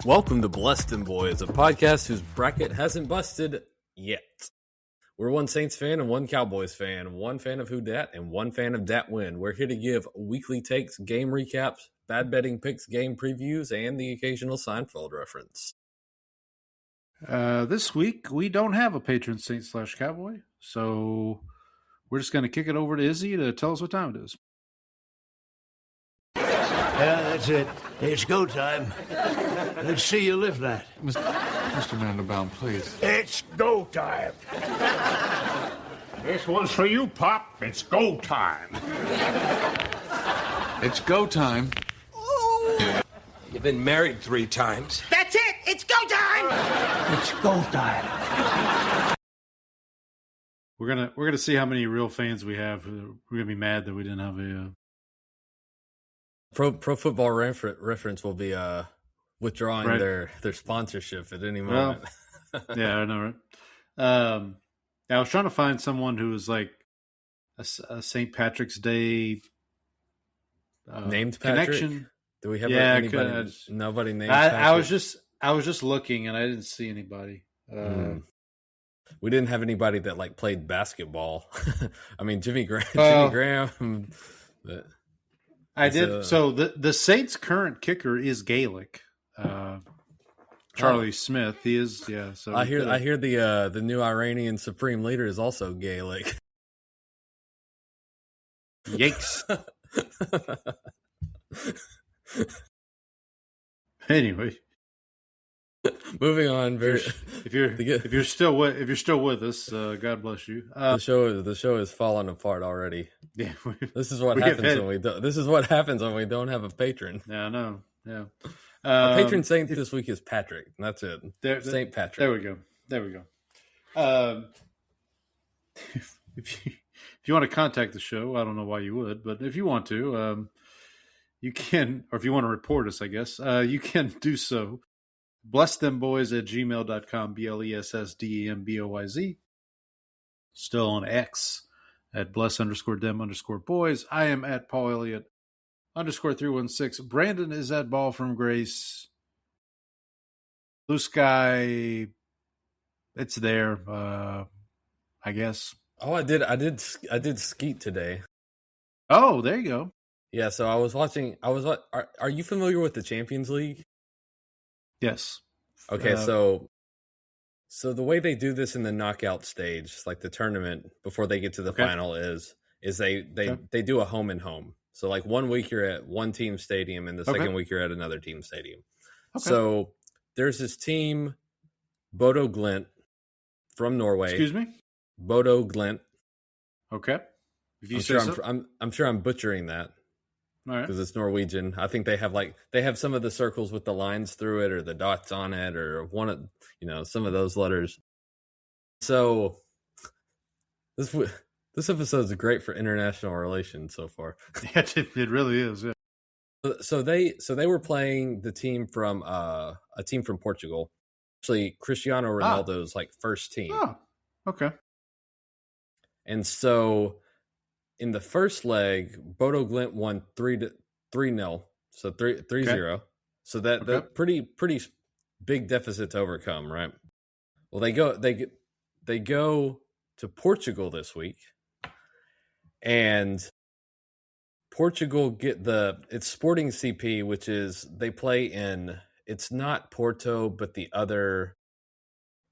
Welcome to Dem Boyz, a podcast whose bracket hasn't busted yet. We're one Saints fan and one Cowboys fan, one fan of Who Dat and one fan of Dat Win. We're here to give weekly takes, game recaps, bad betting picks, game previews, and the occasional Seinfeld reference. This week, we don't have a patron saint / cowboy, so we're just going to kick it over to Izzy to tell us what time it is. Yeah, that's it. It's go time. Let's see you lift that. Mr. Mandelbaum, please. It's go time. This one's for you, Pop. It's go time. It's go time. You've been married 3 times. That's it! It's go time! It's go time. We're gonna see how many real fans we have. We're gonna be mad that we didn't have a Pro Football Reference will be withdrawing their sponsorship at any moment. Well, yeah, I know, right? I was trying to find someone who was like a St. Patrick's Day named Patrick? connection. Do we have anybody? Nobody named Patrick? I was just looking and I didn't see anybody. We didn't have anybody that like played basketball. I mean, Jimmy Graham. But, I did. So the Saints' current kicker is Gaelic. Charlie Smith. He is. Yeah. So I hear the new Iranian supreme leader is also Gaelic. Yikes. Anyway, moving on. If you're still with us, God bless you. The show is falling apart already. Yeah, this is what happens when we don't. This is what happens when we don't have a patron. Yeah, I know. Yeah, our patron saint this week is Patrick. That's it. Saint Patrick. There we go. If you want to contact the show, I don't know why you would, but if you want to, you can, or if you want to report us, I guess, you can do so. blessthemboys@gmail.com, BLESSDEMBOYZ. Still on X at bless_dem_boys. I am at Paul Elliott _316. Brandon is at Ball from Grace. Blue Sky, it's there, I guess. Oh, I did skeet today. Oh, there you go. Yeah, so I was watching. Are you familiar with the Champions League? Yes. Okay, so the way they do this in the knockout stage, like the tournament before they get to the final, is they do a home and home. So like 1 week you're at one team stadium, and the second week you're at another team stadium. Okay. So there's this team, Bodo Glimt from Norway. Excuse me, Bodo Glimt. Okay. I'm sure I'm butchering that. Because it's Norwegian. I think they have some of the circles with the lines through it or the dots on it or one of, some of those letters. So this episode is great for international relations so far. It really is. Yeah. So they were playing the team from a team from Portugal. Actually, Cristiano Ronaldo's first team. Oh, okay. And so in the first leg, Bodo Glimt won 3-0, so 3-0. Okay. So that pretty big deficit to overcome, right? Well, they go to Portugal this week, and Portugal it's Sporting CP, which is they play in. It's not Porto, but the other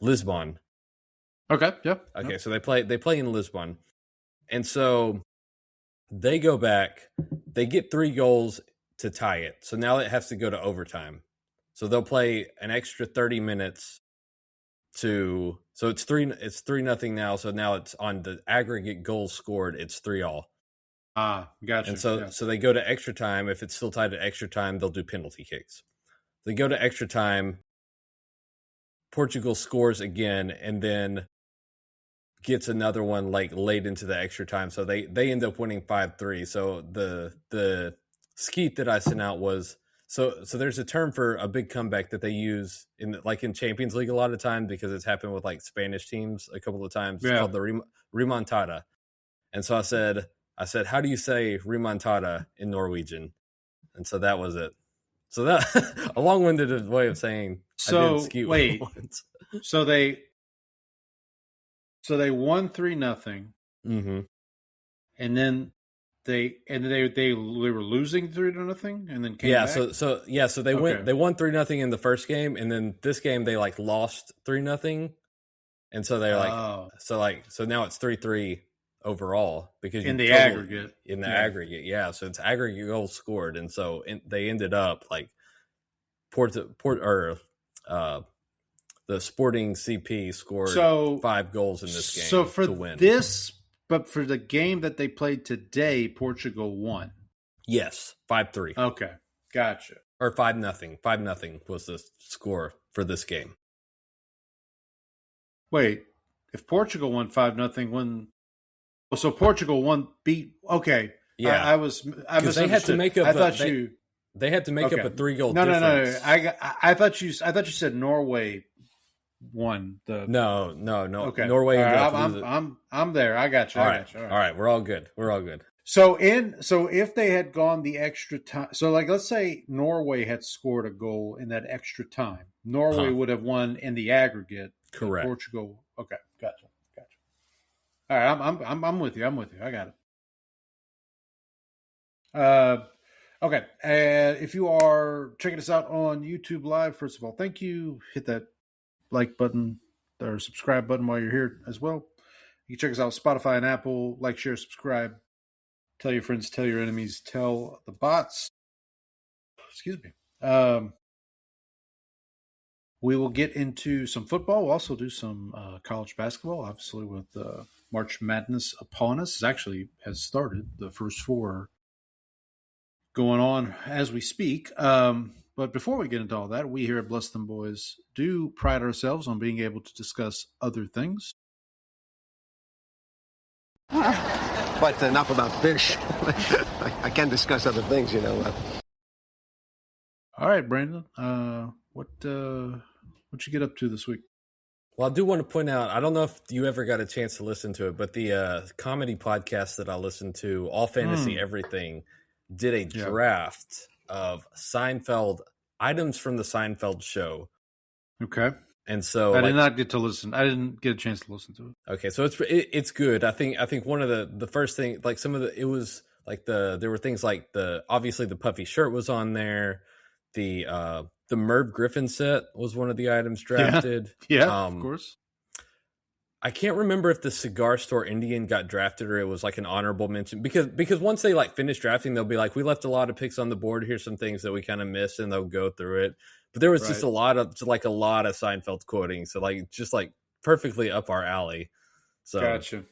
Lisbon. Okay. Yep. Okay. Yep. So they play in Lisbon, and so they go back. They get 3 goals to tie it. So now it has to go to overtime. So they'll play an extra 30 minutes so it's 3-0 now. So now it's on the aggregate goals scored. It's 3-3. Gotcha. And so they go to extra time. If it's still tied to extra time, they'll do penalty kicks. They go to extra time. Portugal scores again, and then gets another one late into the extra time. So they end up winning 5-3. So the skeet that I sent out was so there's a term for a big comeback that they use in Champions League a lot of times because it's happened with Spanish teams a couple of times. It's called the remontada. And so I said, how do you say remontada in Norwegian? And so that was it. So that a long-winded way of saying. So I did skew wait, once. so they won 3-0, and then they were losing 3-0, and then came back. So they won 3-0 in the first game, and then this game they like lost 3-0, and so they're so now it's 3-3 overall because in the aggregate. Yeah. So it's aggregate goals scored, and so they ended up like the Sporting CP scored 5 goals in this game. So for to win. But for the game that they played today, Portugal won. Yes, 5-3. Okay, gotcha. Or 5-0. 5-0 was the score for this game. Wait, if Portugal won 5-0, so Portugal beat. Okay, yeah, I misunderstood. They had to make up. They had to make up a 3-goal difference. No. I thought you said Norway won the. No. Okay, Norway. I'm there. I got you. All right. We're all good. So if they had gone the extra time, so like let's say Norway had scored a goal in that extra time, Norway would have won in the aggregate. Correct. Portugal. Okay, gotcha. All right, I'm with you. I got it. Okay. If you are checking us out on YouTube Live, first of all, thank you. Hit that like button or subscribe button while you're here as well. You can check us out on Spotify and Apple. Like, share, subscribe. Tell your friends, tell your enemies, tell the bots. Excuse me. We will get into some football. We'll also do some college basketball, obviously, with March Madness upon us. It actually has started. The first 4 going on as we speak. But before we get into all that, we here at Bless Dem Boyz do pride ourselves on being able to discuss other things. But enough about fish. I can discuss other things, you know. All right, Brandon. What you get up to this week? Well, I do want to point out, I don't know if you ever got a chance to listen to it, but the comedy podcast that I listened to, All Fantasy Everything, did a draft of Seinfeld items from the Seinfeld show. Okay. And so I did not get to listen. I didn't get a chance to listen to it. Okay, so it's good. I think one of the first thing, like some of the, it was like there were things like obviously the puffy shirt was on there. The Merv Griffin set was one of the items drafted. Yeah, of course. I can't remember if the Cigar Store Indian got drafted or it was like an honorable mention because once they like finish drafting, they'll be like, we left a lot of picks on the board. Here's some things that we kind of missed, and they'll go through it. But there was just a lot of Seinfeld quoting, so like just like perfectly up our alley. So gotcha.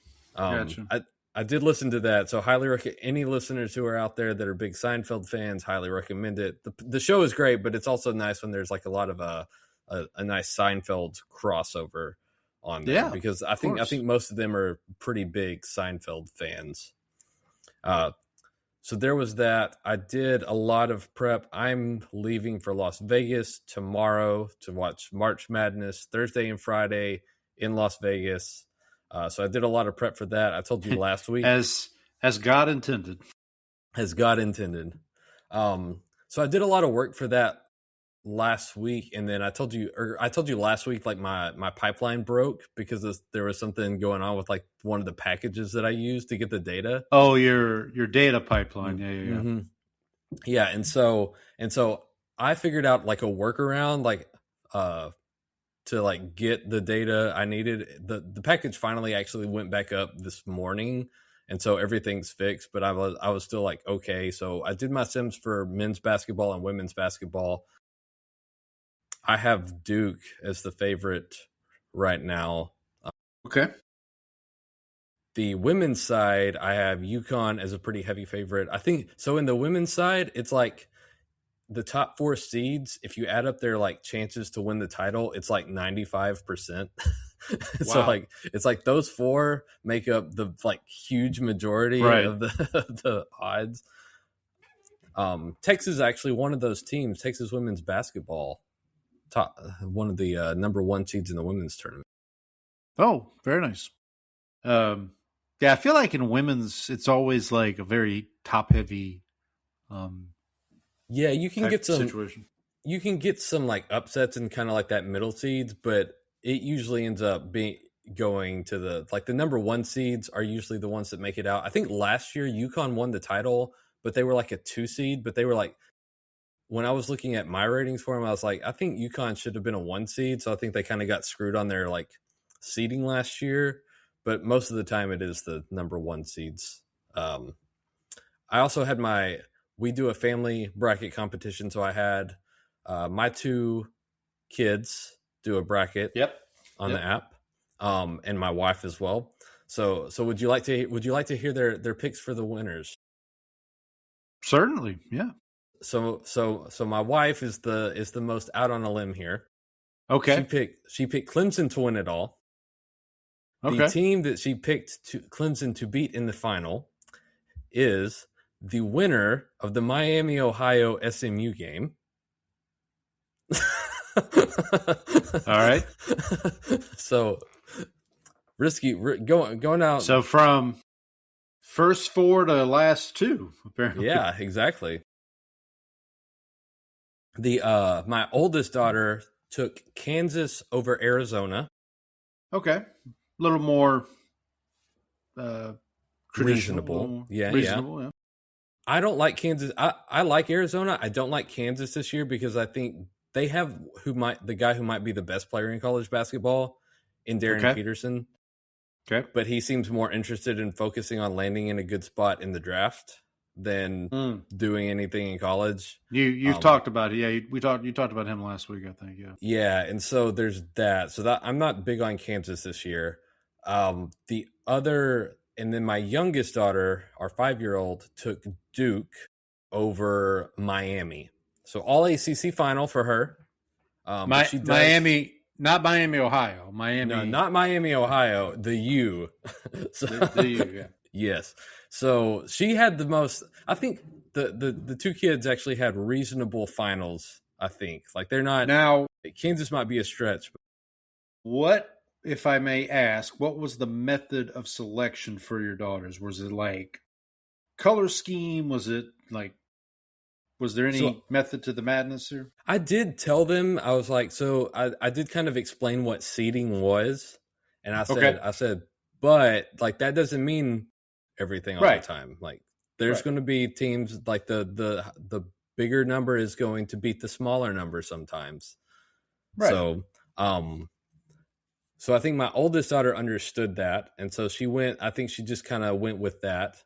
I did listen to that, so highly recommend any listeners who are out there that are big Seinfeld fans. Highly recommend it. The show is great, but it's also nice when there's like a lot of a nice Seinfeld crossover on there, because I think most of them are pretty big Seinfeld fans. So there was that. I did a lot of prep. I'm leaving for Las Vegas tomorrow to watch March Madness, Thursday and Friday in Las Vegas. So I did a lot of prep for that. I told you last week. As God intended. As God intended. So I did a lot of work for that last week, and then I told you last week, like my pipeline broke because there was something going on with like one of the packages that I used to get the data. Oh, your data pipeline. Yeah. And so I figured out like a workaround, like to like get the data I needed. The package finally actually went back up this morning, and so everything's fixed, but I was still like, okay. So I did my sims for men's basketball and women's basketball. I have Duke as the favorite right now. Okay. The women's side, I have UConn as a pretty heavy favorite. I think so. In the women's side, it's like the top 4 seeds. If you add up their like chances to win the title, it's like 95%. So like it's like those 4 make up the like huge majority of the odds. Texas is actually one of those teams. Texas women's basketball. One of the number 1 seeds in the women's tournament. Oh, very nice. I feel like in women's, it's always like a very top heavy Yeah, you can get some situation. You can get some like upsets and kind of like that middle seeds, but it usually ends up going to the number 1 seeds are usually the ones that make it out. I think last year UConn won the title, but they were like a 2 seed, but they were like, when I was looking at my ratings for them, I was like, I think UConn should have been a 1 seed. So I think they kind of got screwed on their like seeding last year, but most of the time it is the number 1 seeds. I also had we do a family bracket competition. So I had my 2 kids do a bracket on the app, and my wife as well. So would you like to hear their picks for the winners? Certainly, yeah. So my wife is the most out on a limb here. Okay. She picked Clemson to win it all. Okay. The team that she picked Clemson to beat in the final is the winner of the Miami, Ohio SMU game. All right. So risky going out. So from first 4 to last 2, apparently. Yeah, exactly. My oldest daughter took Kansas over Arizona. Okay. A little more reasonable. Yeah. I don't like Kansas. I like Arizona. I don't like Kansas this year because I think they have the guy who might be the best player in college basketball in Darren Peterson. Okay. But he seems more interested in focusing on landing in a good spot in the draft than doing anything in college. You've talked about it. Yeah, you talked about him last week, I think. Yeah. Yeah, and so there's that. So that I'm not big on Kansas this year. And then my youngest daughter, our 5-year-old, took Duke over Miami. So all ACC final for her. Miami, not Miami, Ohio. Miami. No, not Miami, Ohio. The U. The U, yeah. Yes. So she had the most. I think the 2 kids actually had reasonable finals. I think like they're not now. Kansas might be a stretch. But what, if I may ask, what was the method of selection for your daughters? Was it like color scheme? Was there any method to the madness here? I did tell them, I was like, so I did kind of explain what seeding was. And I said, but like, that doesn't mean everything all the time. Like there's going to be teams like the bigger number is going to beat the smaller number sometimes. Right. So I think my oldest daughter understood that. And so I think she just kind of went with that.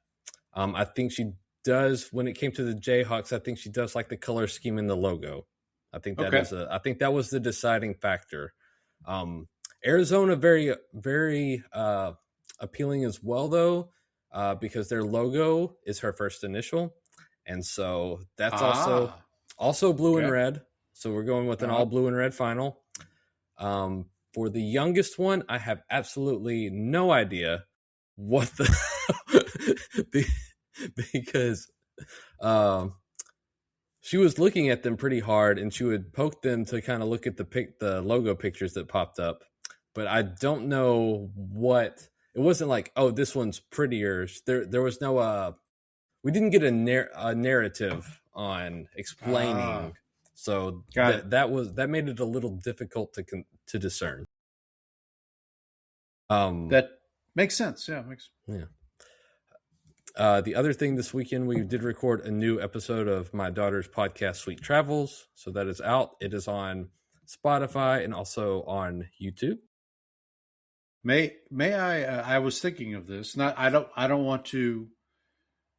I think she does, when it came to the Jayhawks, I think she does like the color scheme in the logo. I think I think that was the deciding factor. Arizona, very, very appealing as well, though, because their logo is her first initial. And so that's also blue and red. So we're going with an all blue and red final. For the youngest one, I have absolutely no idea what because she was looking at them pretty hard and she would poke them to kind of look at the logo pictures that popped up. But I don't know it wasn't like, oh, this one's prettier. There was no we didn't get a narrative on explaining. So that made it a little difficult to discern. That makes sense. Yeah, the other thing this weekend, we did record a new episode of my daughter's podcast, Sweet Travels. So that is out. It is on Spotify and also on YouTube. May I was thinking of this. I don't want to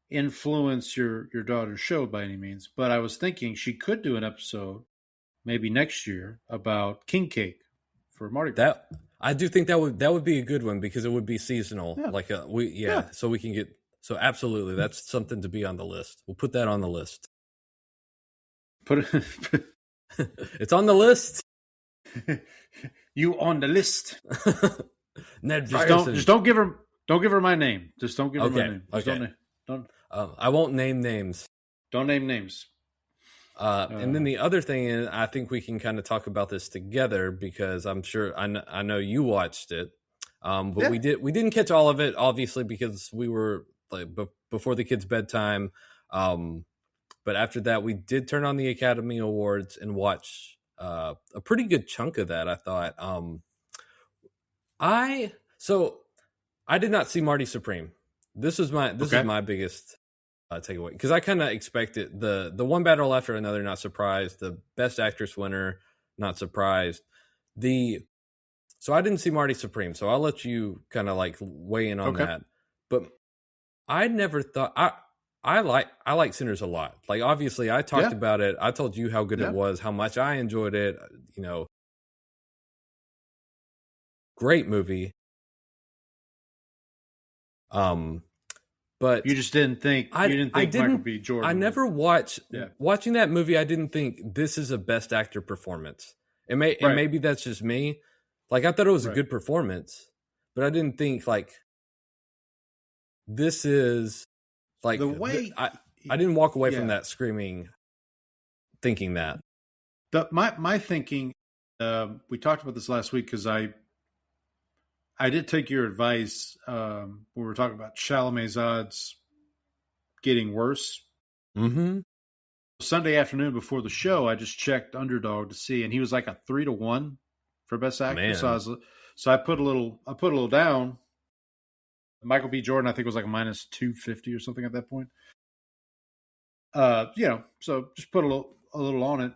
influence your daughter's show by any means, but I was thinking she could do an episode maybe next year about king cake for Mardi Gras. I do think that would be a good one because it would be seasonal. Yeah. So we can get, so absolutely, that's something to be on the list. We'll put that on the list. It's on the list. You on the list. Ned just don't give her my name. Just don't give her my name. Just don't. I won't name names. Don't name names. And then the other thing is, I think we can kind of talk about this together because I'm sure I know you watched it, but we didn't catch all of it obviously because we were like before the kids' bedtime. But But after that, we did turn on the Academy Awards and watch a pretty good chunk of that. I thought. I did not see Marty Supreme. This is my biggest takeaway, because I kind of expected the one battle after another. Not surprised. The Best Actress winner, not surprised. So I didn't see Marty Supreme. So I'll let you kind of like weigh in on that. But I never thought I like Sinners a lot. Like, obviously, I talked about it. I told you how good it was, how much I enjoyed it. You know, great movie. But you just didn't think Michael B. Jordan. I never watching that movie. I didn't think this is a Best Actor performance. And maybe that's just me. Like, I thought it was a good performance, but I didn't think like this is like the way. I didn't walk away from that screaming, thinking that. My thinking. We talked about this last week because I did take your advice when we were talking about Chalamet's odds getting worse. Mm-hmm. Sunday afternoon before the show, I just checked Underdog to see, and he was like a 3-1 for Best Actor. So I put a little down. Michael B. Jordan, I think, was like a minus 250 or something at that point. So just put a little on it.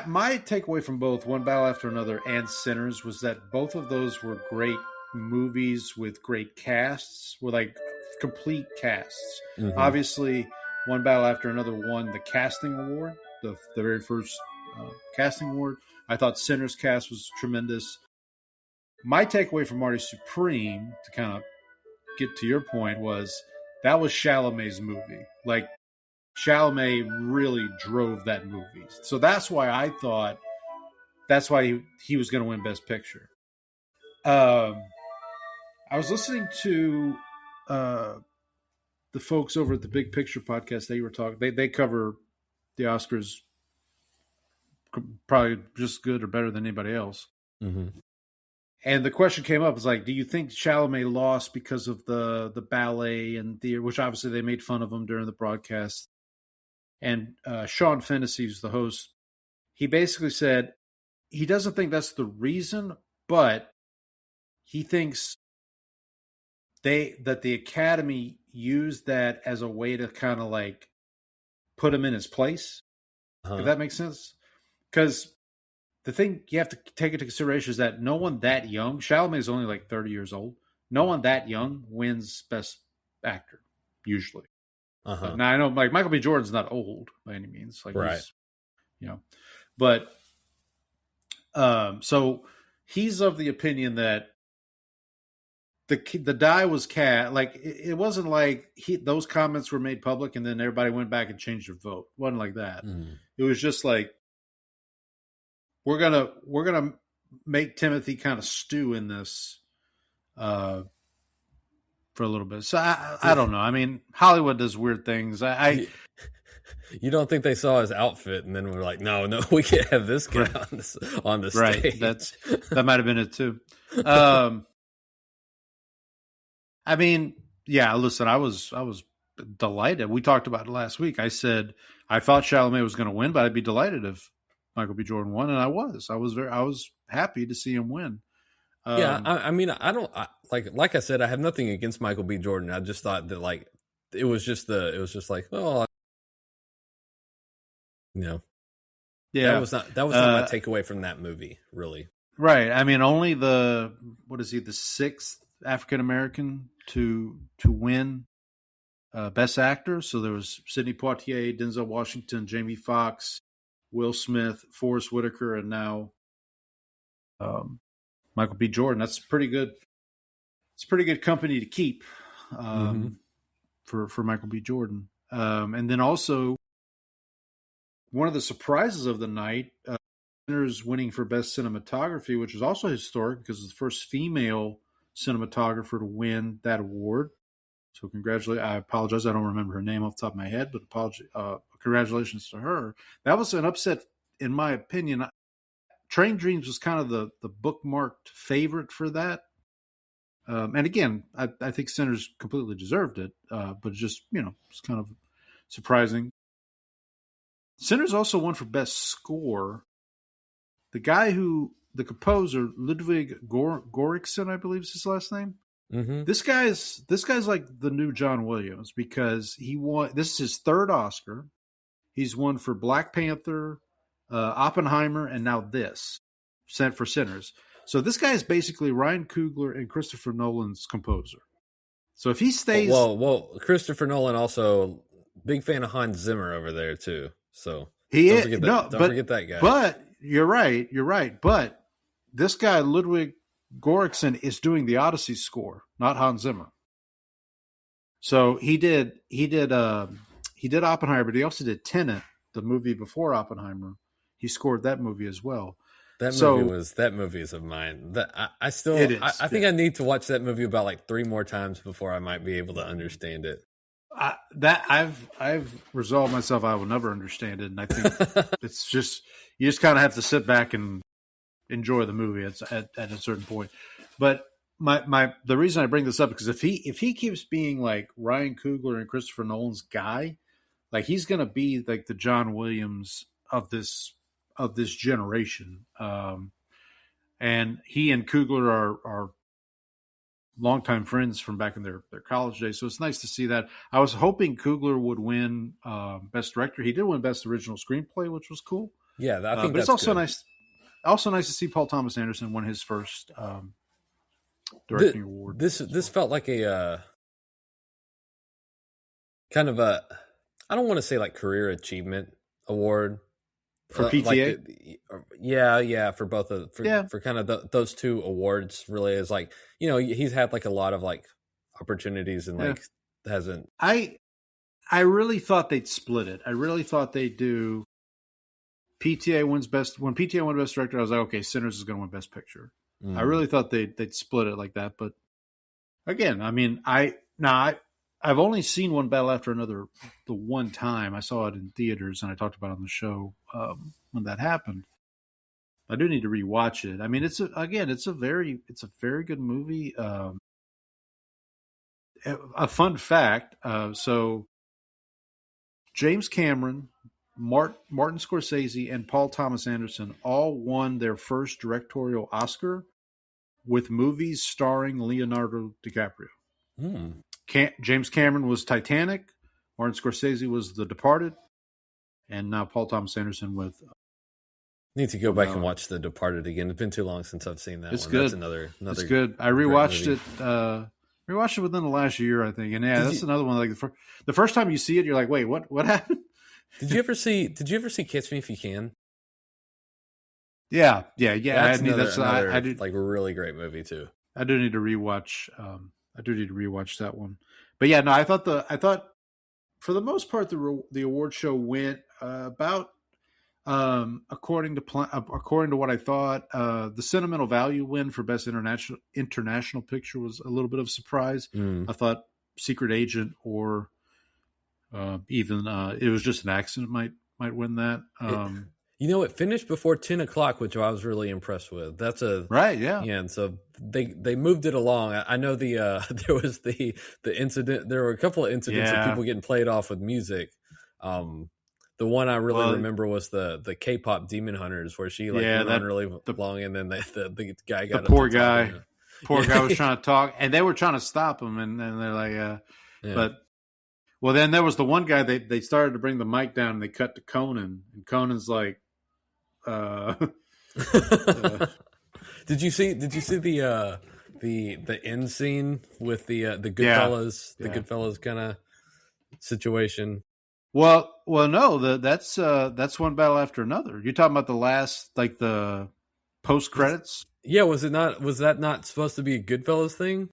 My takeaway from both One Battle After Another and Sinners was that both of those were great movies with great casts, with like complete casts. Mm-hmm. Obviously, One Battle After Another won the casting award, the very first casting award. I thought Sinners cast was tremendous. My takeaway from Marty Supreme, to kind of get to your point, was that was Chalamet's movie. Like, Chalamet really drove that movie. So that's why I thought he was going to win Best Picture. I was listening to the folks over at the Big Picture podcast. They were talking. They cover the Oscars probably just good or better than anybody else. Mm-hmm. And the question came up, is like, do you think Chalamet lost because of the ballet and theater, which obviously they made fun of him during the broadcast. And Sean Fennessy, who's the host, he basically said he doesn't think that's the reason, but he thinks that the Academy used that as a way to kind of like put him in his place. Uh-huh. If that makes sense. Because the thing you have to take into consideration is that no one that young, Chalamet is only like 30 years old, no one that young wins Best Actor, usually. Uh-huh. Now, I know like Michael B. Jordan's not old by any means. Like, right. But so he's of the opinion that the die was cast. Like, it wasn't like those comments were made public and then everybody went back and changed their vote. It wasn't like that. Mm. It was just like, we're gonna make Timothy kind of stew in this for a little bit. So I don't know. I mean, Hollywood does weird things. You don't think they saw his outfit and then we're like, no, we can't have this guy on the stage. That might have been it too. I mean, yeah. Listen, I was delighted. We talked about it last week. I said I thought Chalamet was going to win, but I'd be delighted if Michael B. Jordan won, and I was happy to see him win. I mean, I don't like I said, I have nothing against Michael B. Jordan. I just thought that like it was just like, oh, yeah, that was not my takeaway from that movie, really. Right. I mean, only the sixth African American to win Best Actor. So there was Sidney Poitier, Denzel Washington, Jamie Foxx, Will Smith, Forrest Whitaker, and now Michael B. Jordan. That's pretty good. It's pretty good company to keep for Michael B. Jordan. And then also one of the surprises of the night, Sinners winning for Best Cinematography, which is also historic because it's the first female cinematographer to win that award. So I apologize. I don't remember her name off the top of my head, but congratulations to her. That was an upset, in my opinion. Train Dreams was kind of the bookmarked favorite for that. And again, I think Sinners completely deserved it, but just, it's kind of surprising. Sinners also won for best score. The composer, Ludwig Göransson, I believe is his last name. Mm-hmm. This guy's like the new John Williams, because he won. This is his third Oscar. He's won for Black Panther, Oppenheimer, and now this, sent for Sinners. So this guy is basically Ryan Coogler and Christopher Nolan's composer. So if he stays, well, Christopher Nolan also big fan of Hans Zimmer over there too. So don't forget that guy. But you're right. But this guy Ludwig Göransson is doing the Odyssey score, not Hans Zimmer. So he did Oppenheimer, but he also did Tenet, the movie before Oppenheimer. He scored that movie as well. That movie is of mine. I think I need to watch that movie about like 3 more times before I might be able to understand it. I've resolved myself I will never understand it, and I think it's just, you just kind of have to sit back and enjoy the movie at a certain point. But the reason I bring this up, because if he keeps being like Ryan Coogler and Christopher Nolan's guy, like he's going to be like the John Williams of this generation. And he and Coogler are longtime friends from back in their college days. So it's nice to see that. I was hoping Coogler would win Best Director. He did win Best Original Screenplay, which was cool. Yeah, I think but it's also nice. Also nice to see Paul Thomas Anderson win his first directing award. This felt like a kind of a, I don't want to say like career achievement award for PTA. For both for kind of those 2 awards. Really, is like, he's had like a lot of like opportunities and like hasn't. I really thought they'd split it. I really thought they'd do PTA wins best. When PTA won Best Director, I was like, okay, Sinners is going to win Best Picture. I really thought they'd split it like that. But again, I mean, I've only seen One Battle After Another the one time. I saw it in theaters, and I talked about it on the show when that happened. I do need to rewatch it. I mean, it's a very good movie. A fun fact: so James Cameron, Martin Scorsese, and Paul Thomas Anderson all won their first directorial Oscar with movies starring Leonardo DiCaprio. James Cameron was Titanic, Martin Scorsese was The Departed, and now Paul Thomas Anderson with. Need to go back and watch The Departed again. It's been too long since I've seen that. It's one. good. That's another. It's good. I rewatched it. Rewatched it within the last year, I think, and that's another one. Like the first time you see it, you're like, "Wait, what happened?" Did you ever see Catch Me If You Can? Yeah. That's another like a really great movie too. I do need to rewatch. That one. But yeah, no, I thought for the most part the award show went about according to what I thought. The sentimental value win for Best International Picture was a little bit of a surprise. I thought Secret Agent or even it was just an accident might win that. It finished before 10 o'clock, which I was really impressed with. That's right, yeah. Yeah, and so they moved it along. I know there was the incident. There were a couple of incidents of people getting played off with music. The one I really remember was the K-pop Demon Hunters, where she went on really long, and then the guy got the poor guy was trying to talk, and they were trying to stop him, and they're like, but. Well, then there was the one guy they started to bring the mic down, and they cut to Conan, and Conan's like, Did you see the end scene with the Goodfellas the Goodfellas kind of situation? Well, no, that's One Battle After Another. You're talking about the last, like the post credits? Yeah, was that not supposed to be a Goodfellas thing?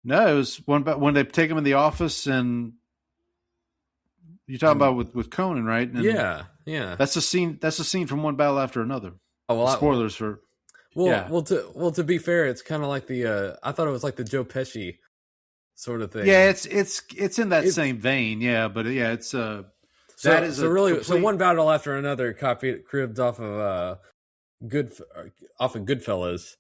No, it was when they take him in the office, and you're talking about with Conan, right? And yeah. That's a scene. That's a scene from One Battle After Another. Oh, well, spoilers for. To be fair, it's kind of like the. I thought it was like the Joe Pesci sort of thing. Yeah, it's in that same vein. Yeah, but yeah, it's So One Battle After Another cribbed off of Goodfellas,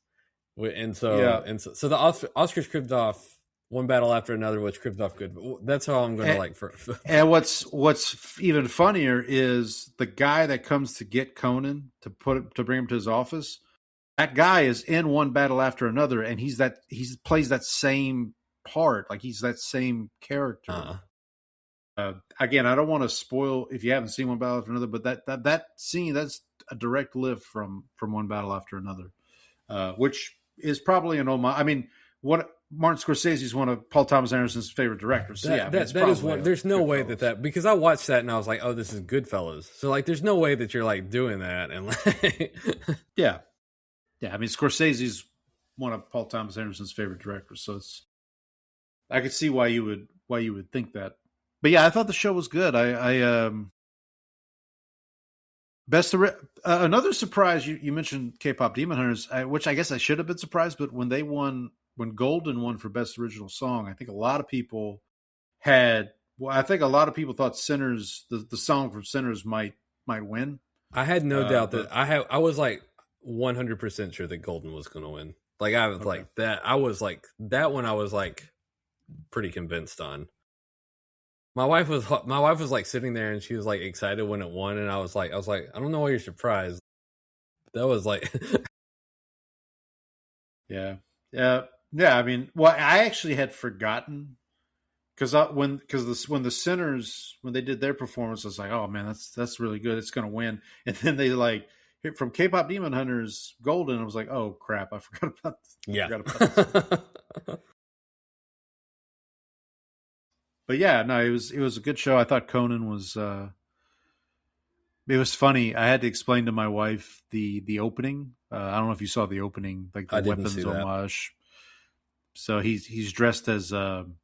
And so the Oscars cribbed off One Battle After Another, which cribbed off good. That's how I'm going to like for. And what's even funnier is the guy that comes to get Conan to bring him to his office. That guy is in One Battle After Another, and he plays that same part, like he's that same character. Again, I don't want to spoil if you haven't seen One Battle After Another, but that scene, that's a direct lift from One Battle After Another, which is probably an homage. I mean, what Martin Scorsese is one of Paul Thomas Anderson's favorite directors. So that is one. There's no way that because I watched that and I was like, oh, this is Goodfellas. So like, there's no way that you're like doing that and like, yeah. I mean, Scorsese's one of Paul Thomas Anderson's favorite directors, so I could see why you would think that. But yeah, I thought the show was good. Another surprise. You mentioned K-pop Demon Hunters, which I guess I should have been surprised. But when Golden won for Best Original Song, I think a lot of people thought Sinners, the song from Sinners, might win. I had no doubt that I was like 100% sure that Golden was going to win. Like I was like that. I was like that one. I was like pretty convinced on. My wife was like sitting there and she was like excited when it won, and I was like, I don't know why you're surprised. That was like, yeah. I mean, well, I actually had forgotten because when the Sinners, when they did their performance, I was like, oh man, that's really good. It's going to win. And then they like from K-pop Demon Hunters Golden. I was like, oh crap, I forgot about this. Yeah. But yeah, no, it was a good show. I thought Conan was. It was funny. I had to explain to my wife the opening. I don't know if you saw the opening, like the weapons homage. So he's dressed as Aunt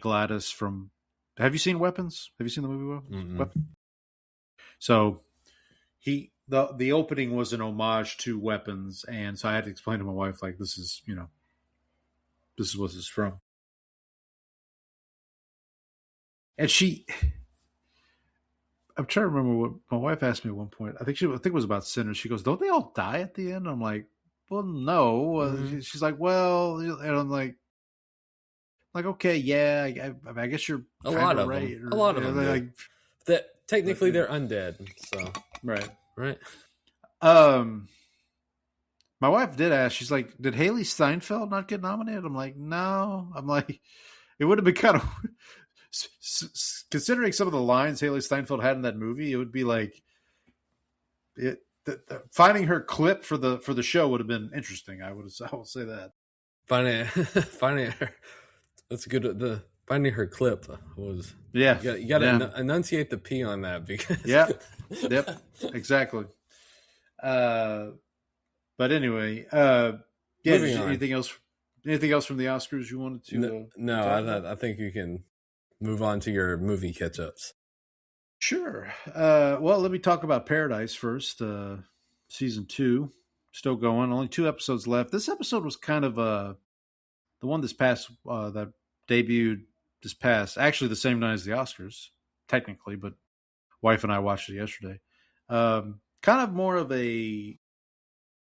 Gladys from. Have you seen Weapons? Have you seen the movie Weapons? So the opening was an homage to Weapons, and so I had to explain to my wife like this is what this is from. And I'm trying to remember what my wife asked me at one point. I think it was about Sinners. She goes, "Don't they all die at the end?" I'm like, "Well, no." Mm-hmm. She's like, "Well," and I'm like, okay, yeah. I guess you're a lot of right. Them. A lot of them. Like, that technically they're undead. So right. My wife did ask. She's like, "Did Haley Steinfeld not get nominated?" I'm like, "No." I'm like, it would have been kind of. Considering some of the lines Haley Steinfeld had in that movie, it would be like finding her clip for the show would have been interesting. I will say that. Finding her, that's good. Finding her clip was you got to enunciate the P on that because yep, exactly. But anyway, anything else from the Oscars you wanted to? No, I think you can move on to your movie catch-ups. Sure. Well, let me talk about Paradise first. Season 2, still going. Only 2 episodes left. This episode was kind of the one this past that debuted this past. Actually, the same night as the Oscars, technically, but wife and I watched it yesterday. Kind of more of a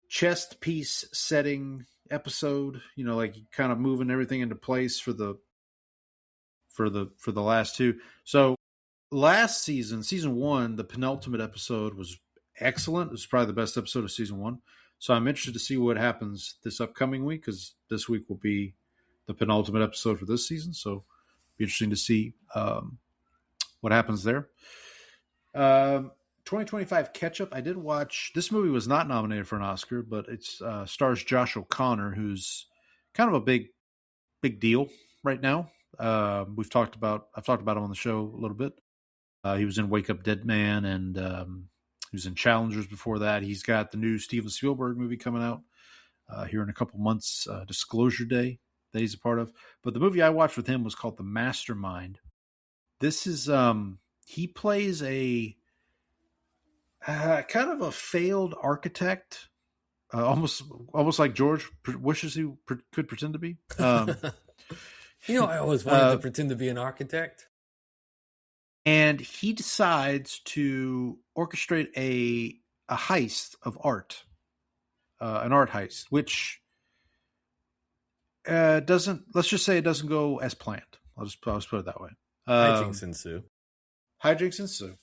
chess piece setting episode. Like kind of moving everything into place for the last 2. So last season 1, the penultimate episode was excellent. It was probably the best episode of season 1. So I'm interested to see what happens this upcoming week, because this week will be the penultimate episode for this season. So it'll be interesting to see what happens there. 2025 catch-up. I did watch, this movie was not nominated for an Oscar, but it stars Josh O'Connor, who's kind of a big deal right now. I've talked about him on the show a little bit. He was in Wake Up Dead Man, and he was in Challengers before that. He's got the new Steven Spielberg movie coming out here in a couple months, Disclosure Day, that he's a part of. But the movie I watched with him was called The Mastermind. This is he plays a kind of a failed architect, almost like George wishes he could pretend to be. I always wanted to pretend to be an architect. And he decides to orchestrate a heist of art, an art heist, which doesn't. Let's just say it doesn't go as planned. I'll just put it that way. Hijinks ensue. Hijinks ensue.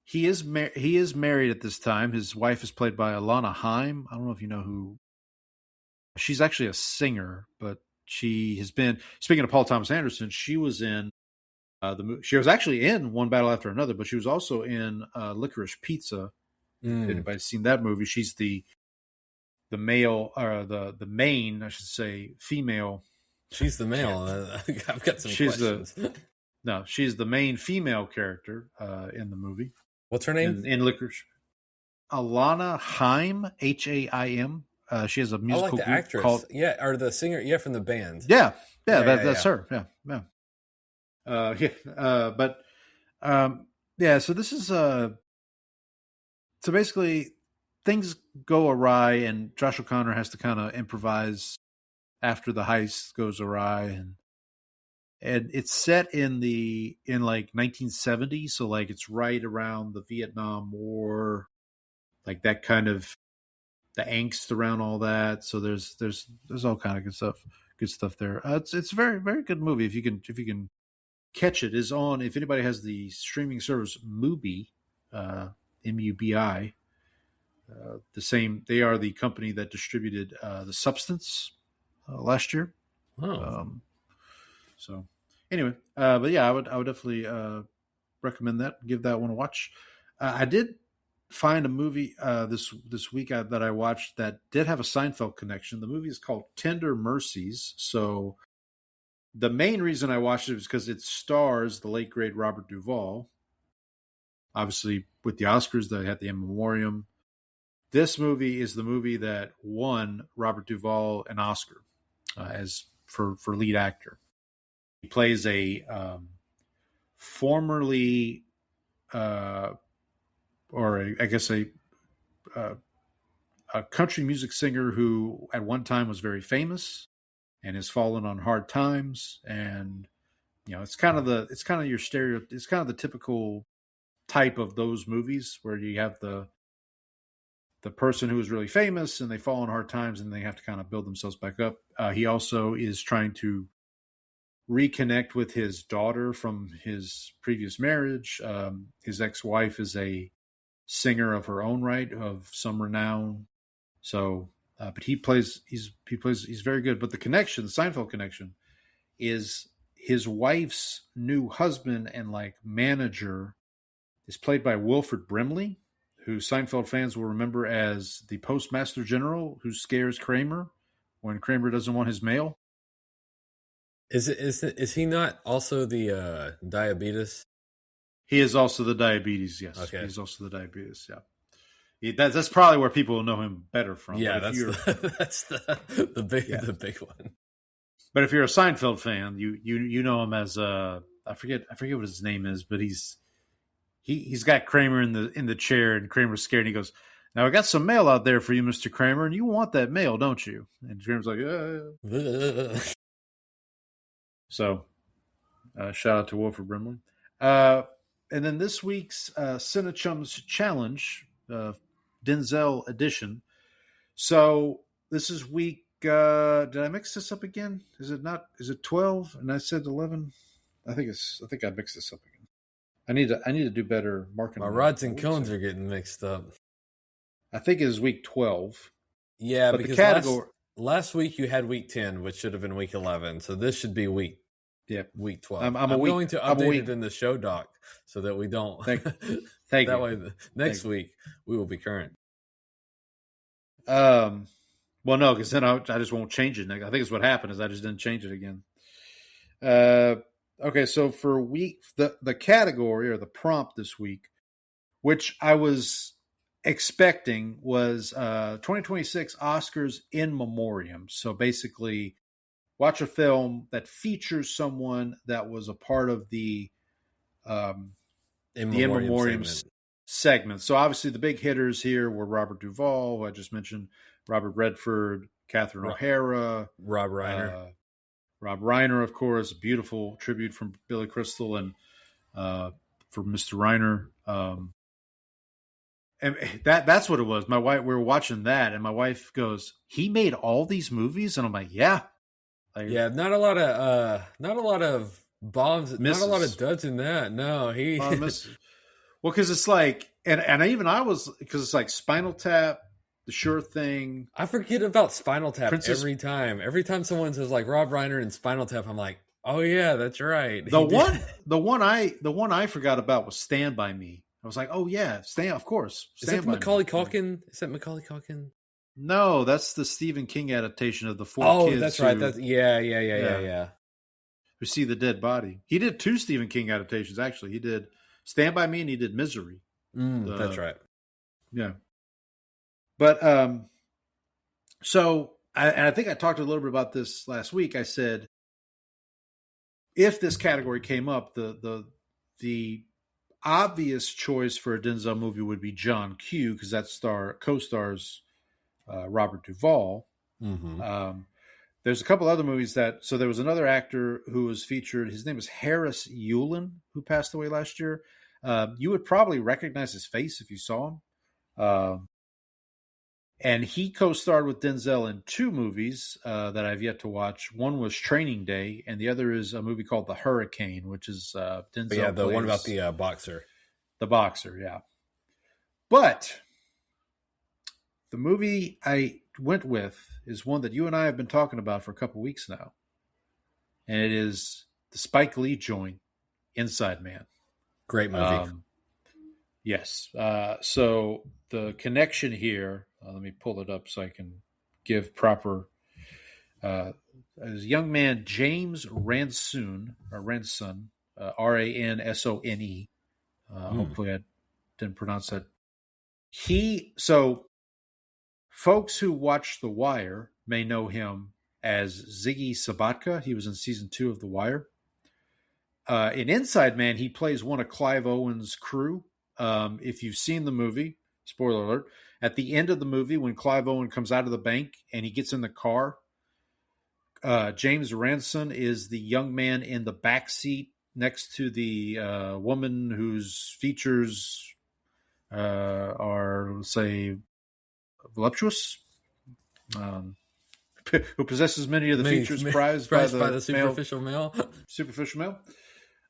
He is married at this time. His wife is played by Alana Haim. I don't know if you know who. She's actually a singer, but she has been. Speaking of Paul Thomas Anderson, she was in she was actually in One Battle After Another, but she was also in Licorice Pizza. If anybody's seen that movie, she's the male or the main, I should say, female. She's the male. I've got some questions. She's the main female character in the movie. What's her name? In Licorice. Alana Haim, Haim. She has a musical group actress. Called or the singer, from the band. That's her. So this is so basically things go awry, and Josh O'Connor has to kind of improvise after the heist goes awry, and it's set in like 1970, so like it's right around the Vietnam War, like that kind of the angst around all that. So there's all kind of good stuff there. It's a very, very good movie. If you can catch it, is on, if anybody has the streaming service Mubi, MUBI, they are the company that distributed The Substance last year. So anyway, but yeah, I would definitely recommend that. Give that one a watch. I did find a movie this week that I watched that did have a Seinfeld connection. The movie is called Tender Mercies. So the main reason I watched it was because it stars the late great Robert Duvall. Obviously, with the Oscars, they had the in memoriam. This movie is the movie that won Robert Duvall an Oscar as for lead actor. He plays a formerly, a country music singer who at one time was very famous and has fallen on hard times. And it's kind of your stereo. It's kind of the typical type of those movies where you have the person who is really famous and they fall on hard times and they have to kind of build themselves back up. He also is trying to reconnect with his daughter from his previous marriage. His ex-wife is a singer of her own right, of some renown. So, but he's very good. But the connection, the Seinfeld connection, is his wife's new husband and like manager is played by Wilford Brimley, who Seinfeld fans will remember as the Postmaster General who scares Kramer when Kramer doesn't want his mail. Is he not also the diabetes? He is also the diabetes. Yes, okay. He's also the diabetes. Yeah, that's probably where people will know him better from. Yeah, that's the big one. But if you're a Seinfeld fan, you know him as I forget what his name is, but he's got Kramer in the chair, and Kramer's scared, and he goes, "Now I got some mail out there for you, Mr. Kramer, and you want that mail, don't you?" And Kramer's like, So, shout out to Wilford Brimley. And then this week's Cinechums Challenge, Denzel edition. So this is week. Did I mix this up again? Is it 12? And I said 11. I think I mixed this up again. I need to do better marketing. My rods and cones are getting mixed up. I think it is week 12. Yeah, but because last week you had week 10, which should have been week 11. So this should be week 12. I'm going to update it in the show doc so that we don't. Thank that you. way, next week we will be current. Well, no, because then I just won't change it. I think it's what happened is I just didn't change it again. Okay, so for the category or the prompt this week, which I was expecting, was 2026 Oscars in memoriam. So basically, watch a film that features someone that was a part of the in memoriam segment. So obviously the big hitters here were Robert Duvall, who I just mentioned, Robert Redford, Catherine O'Hara, Rob Reiner. Rob Reiner, of course, beautiful tribute from Billy Crystal and for Mr. Reiner. And that's what it was. My wife, we were watching that, and my wife goes, "He made all these movies?" And I'm like, "Yeah." Yeah, not a lot of bombs, misses. not a lot of duds in that. No, he misses. Well, because it's like, and I was, because it's like Spinal Tap, The Sure Thing. I forget about Spinal Tap every time. Every time someone says like Rob Reiner and Spinal Tap, I'm like, oh yeah, that's right. The one I forgot about was Stand By Me. I was like, oh yeah, of course. Is that Macaulay Culkin? Is that Macaulay Culkin? No, that's the Stephen King adaptation of the four kids. Oh, that's right. That's yeah. Who see the dead body. He did 2 Stephen King adaptations, actually. He did Stand By Me and he did Misery. That's right. Yeah. But so I think I talked a little bit about this last week. I said, if this category came up, the obvious choice for a Denzel movie would be John Q, because that co-stars Robert Duvall. Mm-hmm. There's a couple other movies so there was another actor who was featured. His name is Harris Yulin, who passed away last year. You would probably recognize his face if you saw him. And he co-starred with Denzel in 2 movies that I've yet to watch. One was Training Day, and the other is a movie called The Hurricane, which is Denzel. Yeah, the one about the boxer. The boxer, yeah. But the movie I went with is one that you and I have been talking about for a couple weeks now. And it is the Spike Lee joint, Inside Man. Great movie. Yes. So the connection here, let me pull it up so I can give proper. As a young man, James Ransone, Ransone, hopefully I didn't pronounce that. So folks who watch The Wire may know him as Ziggy Sabatka. He was in season 2 of The Wire. In Inside Man, he plays one of Clive Owen's crew. If you've seen the movie, spoiler alert, at the end of the movie, when Clive Owen comes out of the bank and he gets in the car, James Ransone is the young man in the back seat next to the woman whose features are, let's say, voluptuous, who possesses many of the features prized by the superficial male. Superficial male.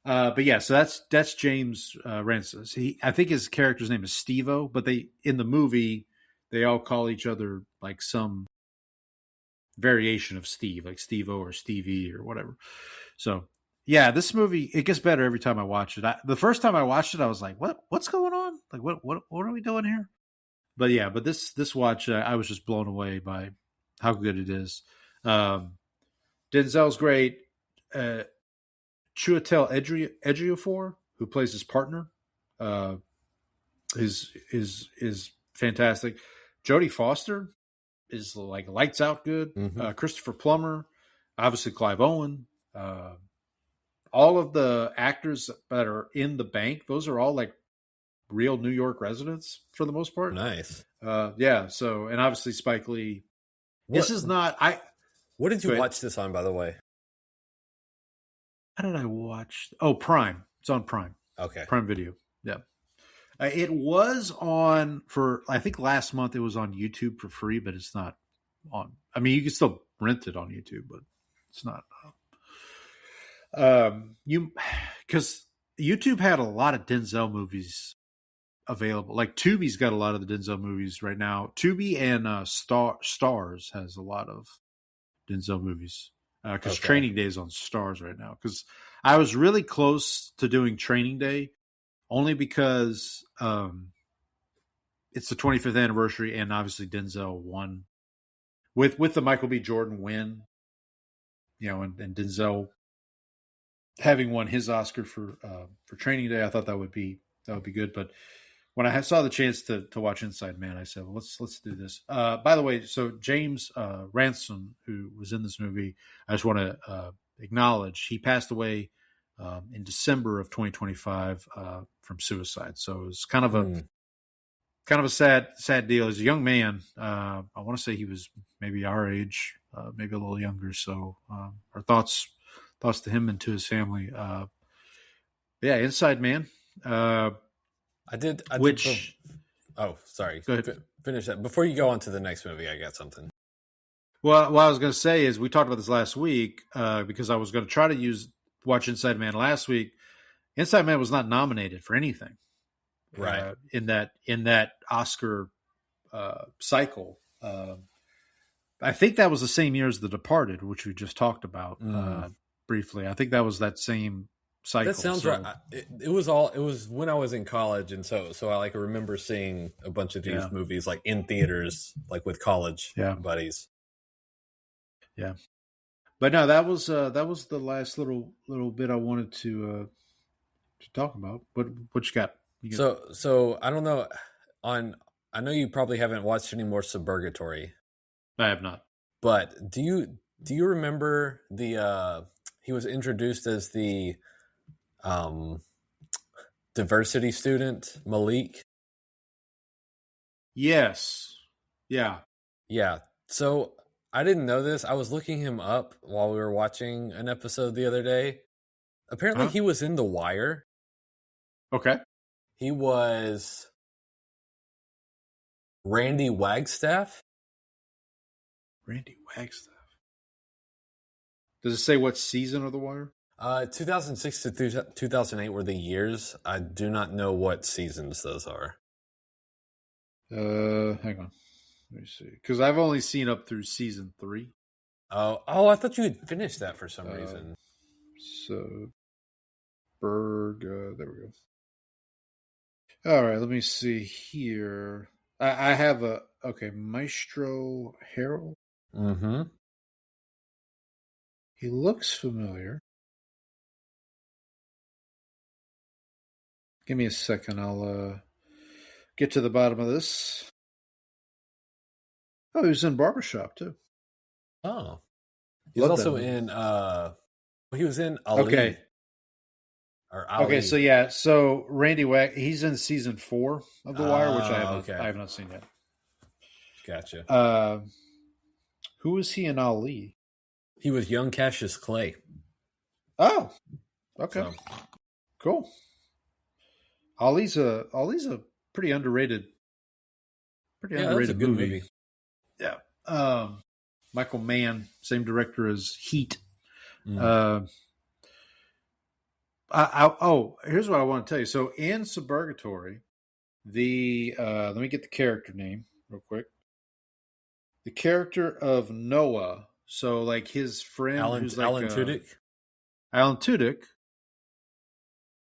But yeah, so that's James Ransone. I think his character's name is Steve-O, but in the movie they all call each other like some variation of Steve, like Steve-O or Stevie or whatever. So yeah, this movie, it gets better every time I watch it. The first time I watched it, I was like, what's going on? Like what are we doing here? But yeah, this watch, I was just blown away by how good it is. Denzel's great. Chiwetel Ejiofor, who plays his partner, is fantastic. Jodie Foster is like lights out good. Mm-hmm. Christopher Plummer, obviously Clive Owen. All of the actors that are in the bank, those are all like real New York residents for the most part. Nice. Yeah. So, and obviously Spike Lee. What did you watch this on, by the way? How did I watch? Oh, Prime. It's on Prime. Okay. Prime Video. Yeah. It was on I think last month it was on YouTube for free, but it's not on. I mean, you can still rent it on YouTube, but it's not. Because YouTube had a lot of Denzel movies available. Like Tubi's got a lot of the Denzel movies right now. Tubi and Stars has a lot of Denzel movies. Because Training Day is on Stars right now. Because I was really close to doing Training Day, only because it's the 25th anniversary, and obviously Denzel won with the Michael B. Jordan win. You know, and Denzel having won his Oscar for Training Day, I thought that would be good. But when I saw the chance to watch Inside Man, I said, well, let's do this. By the way, so James Ransone, who was in this movie, I just want to acknowledge he passed away in December of 2025 from suicide. So it was kind of a sad deal. As a young man, I want to say he was maybe our age, maybe a little younger. So our thoughts to him and to his family. Yeah, Inside Man. I did. Which? Oh, sorry. Go ahead. Finish that before you go on to the next movie. I got something. Well, what I was going to say is we talked about this last week because I was going to try to watch Inside Man last week. Inside Man was not nominated for anything, right? In that Oscar cycle. I think that was the same year as The Departed, which we just talked about briefly. I think that was that same cycle. That sounds right. It was when I was in college, and so I like remember seeing a bunch of these movies like in theaters, like with college buddies. Yeah, but no, that was the last little bit I wanted to talk about. What you got? So I don't know. I know you probably haven't watched any more Suburgatory. I have not. But do you remember he was introduced as the diversity student, Malik? Yes. Yeah. Yeah. So I didn't know this. I was looking him up while we were watching an episode the other day. Apparently he was in The Wire. Okay. He was Randy Wagstaff. Randy Wagstaff. Does it say what season of The Wire? 2006 to 2008 were the years. I do not know what seasons those are. Hang on. Let me see. Because I've only seen up through season 3. Oh! I thought you had finished that for some reason. So, there we go. All right, let me see here. I have Maestro Harold. Mm-hmm. He looks familiar. Give me a second. I'll get to the bottom of this. Oh, he was in Barbershop too. Oh, he was also in. He was in Ali. Okay. Or Ali. Okay, so Randy he's in season 4 of The Wire, which I have not seen yet. Gotcha. Who was he in Ali? He was young Cassius Clay. Oh, okay, So, cool. Ali's a pretty underrated. that was a good movie. Yeah. Michael Mann, same director as Heat. Here's what I want to tell you. So in Suburgatory, let me get the character name real quick. The character of Noah. So like his friend, Alan Tudyk. Alan Tudyk.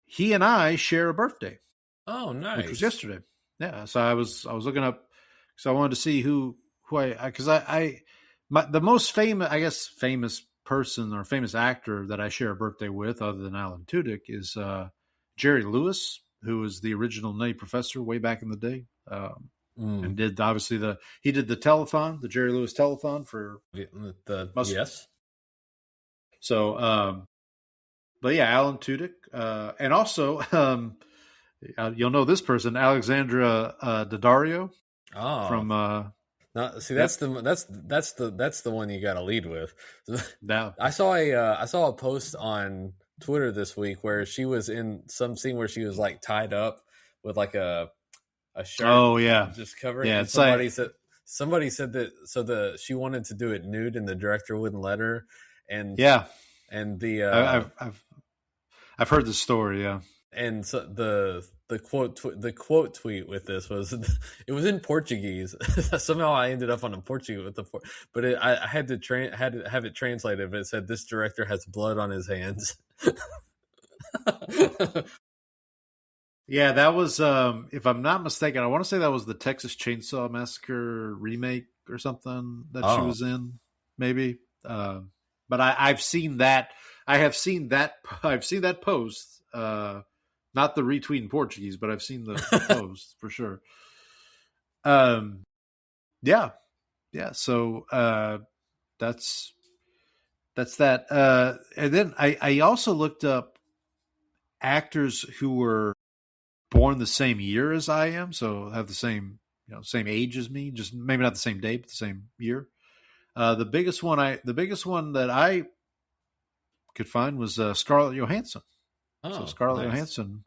He and I share a birthday. Oh, nice. Which was yesterday. Yeah. So I was looking up. So I wanted to see who because the most famous person or famous actor that I share a birthday with, other than Alan Tudyk, is Jerry Lewis, who was the original Nutty Professor way back in the day, and did obviously the telethon, the Jerry Lewis telethon for yes. So, but yeah, Alan Tudyk, and also you'll know this person, Alexandra Daddario from. See, that's the one you got to lead with. Now, I saw a post on Twitter this week where she was in some scene where she was like tied up with like a shirt. Oh yeah, just covering. Yeah, and somebody said that she wanted to do it nude and the director wouldn't let her. And yeah, and the I've heard the story. Yeah. And so the quote tweet with this was it was in Portuguese. Somehow I ended up on a Portuguese with but I had to have it translated. But it said this director has blood on his hands. Yeah, that was if I'm not mistaken, I want to say that was the Texas Chainsaw Massacre remake or something that she was in, maybe. But I've seen that. I've seen that post. Not the retweet in Portuguese, but I've seen the post for sure. Yeah. So that's that. And then I also looked up actors who were born the same year as I am, so have the same age as me, just maybe not the same day, but the same year. The biggest one that I could find was Scarlett Johansson. So Scarlett Johansson,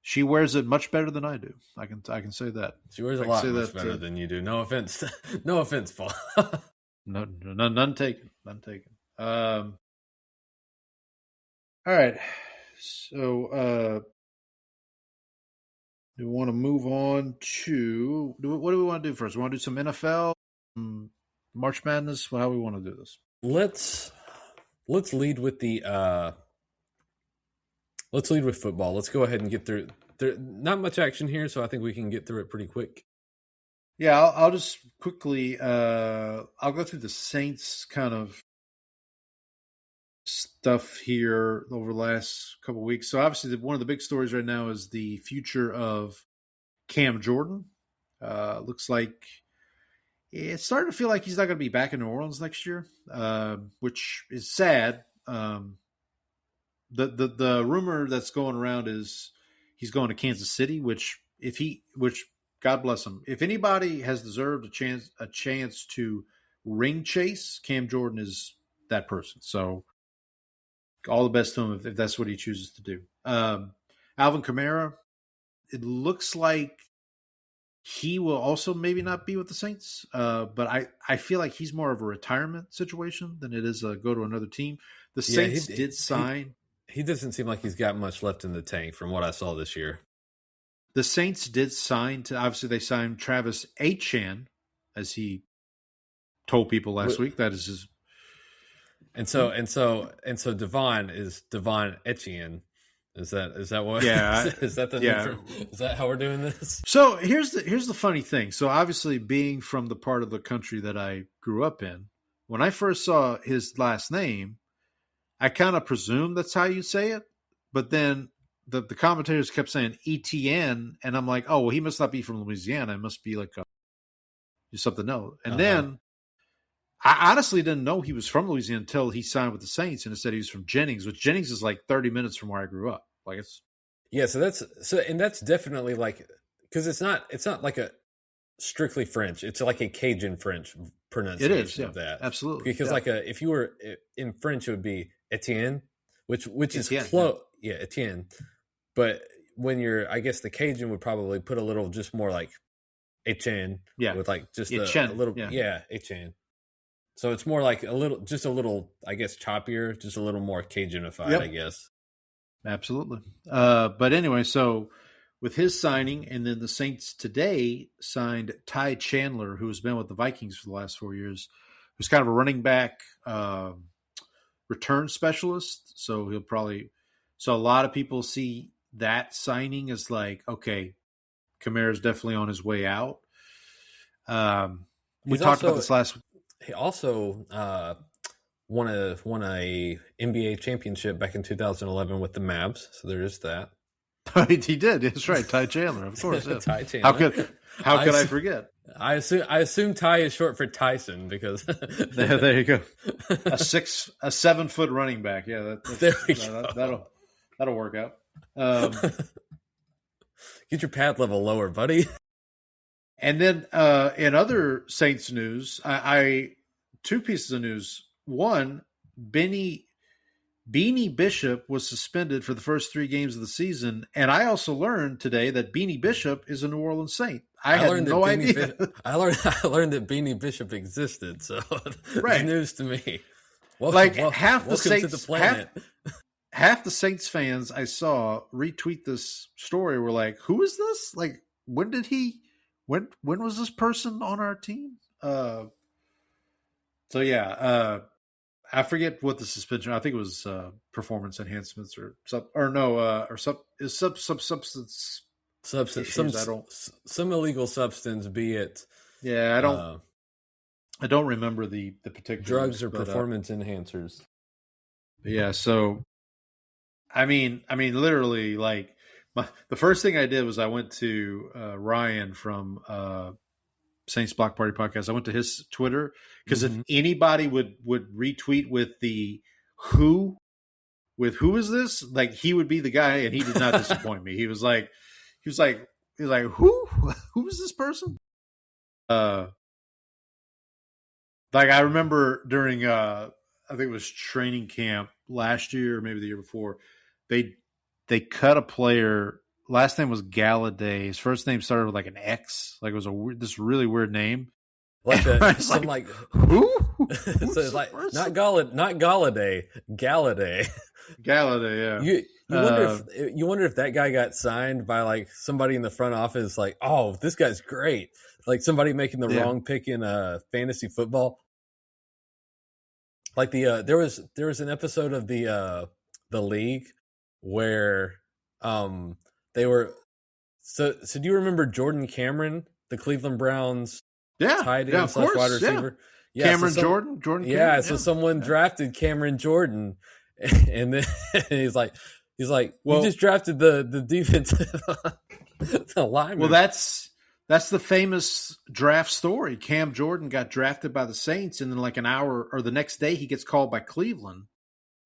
she wears it much better than I do. I can say that. She wears a lot much better than you do. No offense, Paul. None taken. None taken. All right. So, do we want to move on to what do we want to do first? We want to do some NFL, March Madness. How do we want to do this? Let's lead with football. Let's go ahead and get through. There not much action here, so I think we can get through it pretty quick. Yeah, I'll just quickly. I'll go through the Saints kind of stuff here over the last couple of weeks. So obviously, one of the big stories right now is the future of Cam Jordan. Looks like it's starting to feel like he's not going to be back in New Orleans next year, which is sad. The rumor that's going around is he's going to Kansas City, which God bless him. If anybody has deserved a chance to ring chase, Cam Jordan is that person. So all the best to him if that's what he chooses to do. Alvin Kamara, it looks like he will also maybe not be with the Saints, but I feel like he's more of a retirement situation than it is a go to another team. The Saints did sign. He doesn't seem like he's got much left in the tank from what I saw this year. The Saints did sign obviously they signed Travis Etienne, as he told people last week. That is his. And so Devon is Devon Etienne. Is that what? Yeah. Is that the is that how we're doing this? So here's the funny thing. So obviously, being from the part of the country that I grew up in, when I first saw his last name, I kind of presumed that's how you say it. But then the commentators kept saying Etienne, and I'm like, oh well, he must not be from Louisiana. It must be like something else. And then I honestly didn't know he was from Louisiana until he signed with the Saints, and it said he was from Jennings, which Jennings is like 30 minutes from where I grew up. Like it's that's definitely like, because it's not like a strictly French. It's like a Cajun French pronunciation of that. Absolutely. Because if you were in French, it would be Etienne, which is close. Yeah, Etienne. But when I guess the Cajun would probably put a little just more like Etienne. Yeah. With like just a little. Yeah, Etienne. So it's more like a little, I guess, choppier, just a little more Cajunified, I guess. Absolutely. But anyway, so with his signing, and then the Saints today signed Ty Chandler, who has been with the Vikings for the last 4 years, who's kind of a running back return specialist. So a lot of people see that signing as like, okay, Kamara's definitely on his way out. We talked about this last week. He also won a NBA championship back in 2011 with the Mavs. So there is that. He did. That's right, Ty Chandler, of course. Yeah. Ty Chandler. How could I forget? I assume Ty is short for Tyson because there you go. A 7-foot running back. Yeah, that'll work out. Get your pad level lower, buddy. And then in other Saints news, I two pieces of news. One, Beanie Bishop was suspended for the first 3 games of the season, and I also learned today that Beanie Bishop is a New Orleans Saint. I had no idea. I learned that Beanie Bishop existed, so it's news to me. Half the Saints, to the planet. Half the Saints fans I saw retweet this story were like, "Who is this? Like, when did he?" When was this person on our team? I forget what the suspension. I think it was performance enhancements substance issues. Some illegal substance. Be it. Yeah, I don't remember the particular drugs or performance enhancers. Yeah. So, I mean, literally, like. The first thing I did was I went to Ryan from Saints Block Party Podcast. I went to his Twitter because if anybody would retweet with the who is this, like he would be the guy, and he did not disappoint me. He was like who is this person? Like I remember during I think it was training camp last year or maybe the year before, they cut a player. Last name was Galladay. His first name started with like an X. Like it was this really weird name. Like who? So it's like not Galladay, Galladay. Galladay, yeah. You wonder if that guy got signed by like somebody in the front office, like, oh, this guy's great. Like somebody making the wrong pick in fantasy football. Like there was an episode of the league where they were so do you remember Jordan Cameron, the Cleveland Browns tight end / wide receiver? Yeah. Cameron Jordan. Yeah, so someone drafted Cameron Jordan, and then he's like, well, you just drafted the defensive the lineman. Well, that's the famous draft story. Cam Jordan got drafted by the Saints, and then like an hour or the next day, he gets called by Cleveland.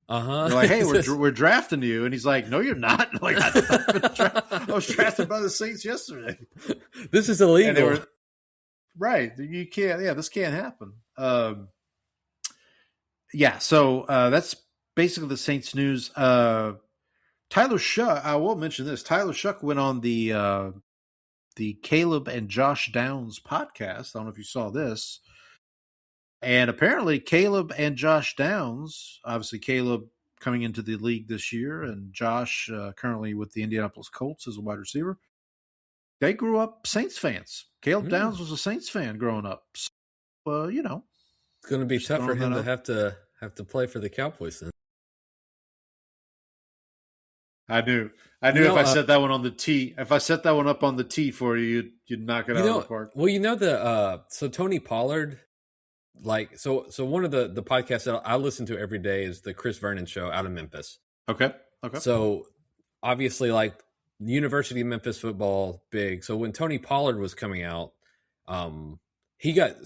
They're like, hey, we're drafting you, and he's like, no, you're not. Like, I was drafted by the Saints yesterday. This is illegal. Right. You can't. Yeah, this can't happen. So that's basically the Saints news. Tyler Shuck, I will mention this. Tyler Shuck went on the Caleb and Josh Downs podcast. I don't know if you saw this. And apparently Caleb and Josh Downs, obviously Caleb coming into the league this year, and Josh currently with the Indianapolis Colts as a wide receiver. They grew up Saints fans. Caleb Downs was a Saints fan growing up. So, it's going to be tough for him to have to play for the Cowboys then. I knew if I set that one on the tee, if I set that one up on the tee for you, you'd knock it out of the park. Well, so Tony Pollard, like, so one of the podcasts that I listen to every day is the Chris Vernon show out of Memphis. Okay. So obviously, like, University of Memphis football big. So when Tony Pollard was coming out, he got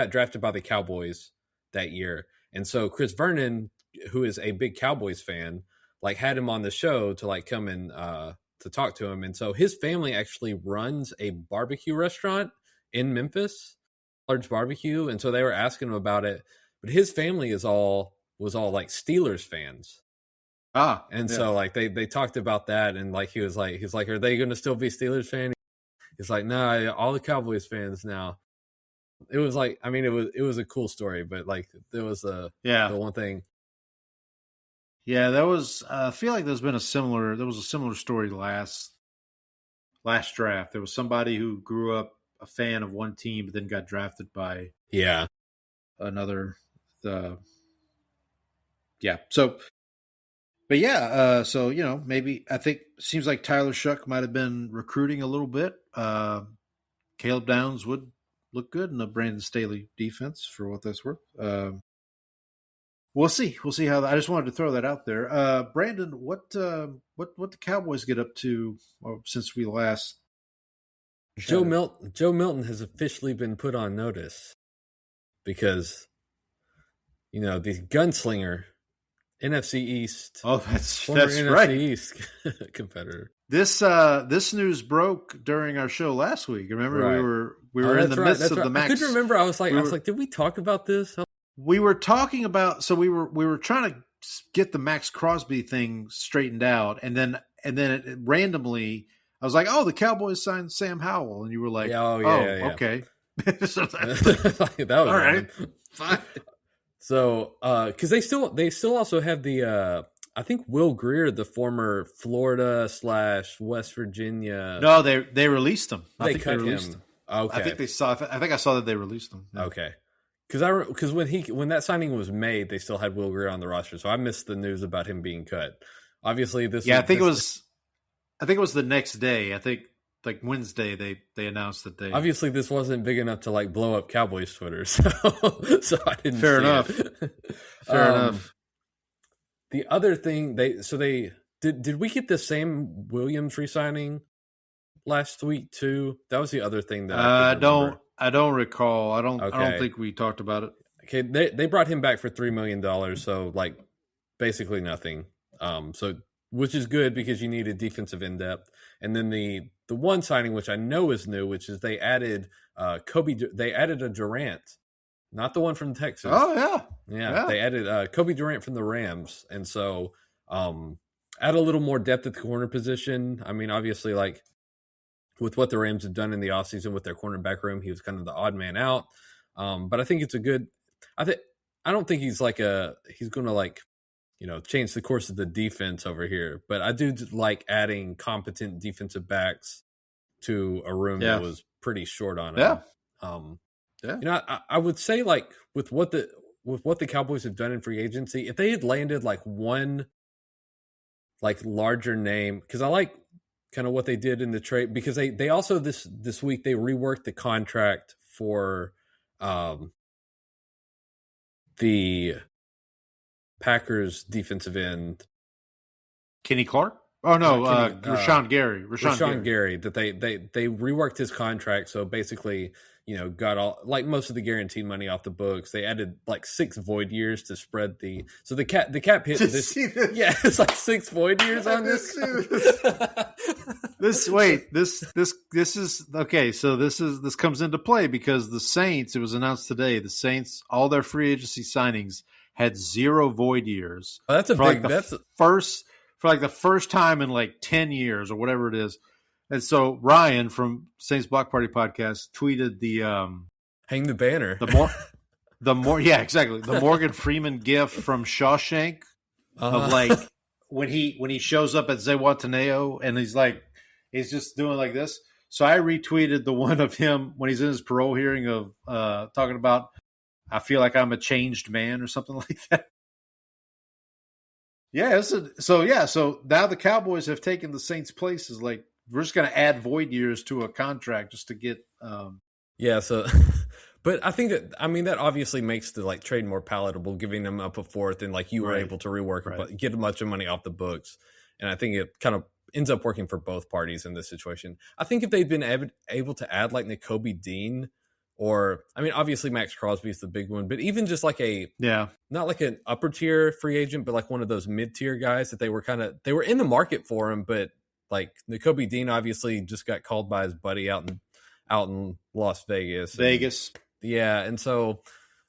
drafted by the Cowboys that year. And so Chris Vernon, who is a big Cowboys fan, like had him on the show to like come and to talk to him. And so his family actually runs a barbecue restaurant in Memphis, Large Barbecue. And so they were asking him about it, but his family was all like Steelers fans. So like they talked about that, and like he's like, are they going to still be Steelers fans? He's like, nah, all the Cowboys fans now. It was like, I mean, it was a cool story, but like there was the one thing. Yeah, that was. I feel like there was a similar story last draft. There was somebody who grew up a fan of one team, but then got drafted by another. So. But maybe I think seems like Tyler Shuck might have been recruiting a little bit. Caleb Downs would look good in the Brandon Staley defense for what that's worth. We'll see. We'll see how. I just wanted to throw that out there. Brandon, what the Cowboys get up to since we last? Joe Milton has officially been put on notice because the gunslinger. NFC East. Oh, that's NFC right. East competitor. This news broke during our show last week. Remember, right. we were in the midst of the Max. I couldn't remember. I was like, did we talk about this? We were talking about. So we were trying to get the Max Crosby thing straightened out, and then it randomly, I was like, oh, the Cowboys signed Sam Howell, and you were like, okay. That was all right. Fine. So, because they still also have the I think Will Greer, the former Florida / West Virginia. No, they released him. They released him. Okay, I think I saw that they released him. Yeah. Okay, because when that signing was made, they still had Will Greer on the roster, so I missed the news about him being cut. Obviously, I think it was the next day. I think. Like Wednesday, they announced that they. Obviously, this wasn't big enough to like blow up Cowboys Twitter, so I didn't. Fair enough. Fair enough. The other thing they did we get the Sam Williams re-signing last week too? That was the other thing that I don't recall. I don't think we talked about it. Okay, they brought him back for $3 million, so like basically nothing. So which is good because you need a defensive in depth, and then the one signing, which I know is new, which is they added they added a Durant, not the one from Texas. Oh, yeah. They added Kobe Durant from the Rams. And so add a little more depth at the corner position. I mean, obviously, like with what the Rams have done in the offseason with their cornerback room, he was kind of the odd man out. But I think it's a good. I don't think he's going to change the course of the defense over here. But I do like adding competent defensive backs to a room that was pretty short on him. I would say like with what the Cowboys have done in free agency, if they had landed like one like larger name, because I like kind of what they did in the trade, because they also this week they reworked the contract for the Packers defensive end Kenny Clark. Oh no, Rashawn Gary. Rashawn Gary. That they reworked his contract, so basically, got all like most of the guaranteed money off the books. They added like 6 void years to spread the cap hit this. Yeah, it's like 6 void years on this. This is okay. So this comes into play because the Saints. It was announced today. The Saints, all their free agency signings had 0 void years. Oh, that's a big. For like the first time in like 10 years or whatever it is. And so Ryan from Saints Block Party Podcast tweeted the hang the banner. Yeah, exactly. The Morgan Freeman gif from Shawshank of like when he shows up at Zihuatanejo and he's just doing like this. So I retweeted the one of him when he's in his parole hearing of talking about I feel like I'm a changed man or something like that. Yeah, so now the Cowboys have taken the Saints' place. Is like we're just going to add void years to a contract just to get. Yeah, so, but I think that obviously makes the like trade more palatable, giving them up a fourth, and like you were able to rework it, but get a bunch of money off the books, and I think it kind of ends up working for both parties in this situation. I think if they'd been able to add like Nakobe Dean. Or, I mean, obviously Max Crosby is the big one, but even just like not like an upper tier free agent, but like one of those mid tier guys that they were in the market for him, but like Nakobe Dean obviously just got called by his buddy out in Las Vegas. And so,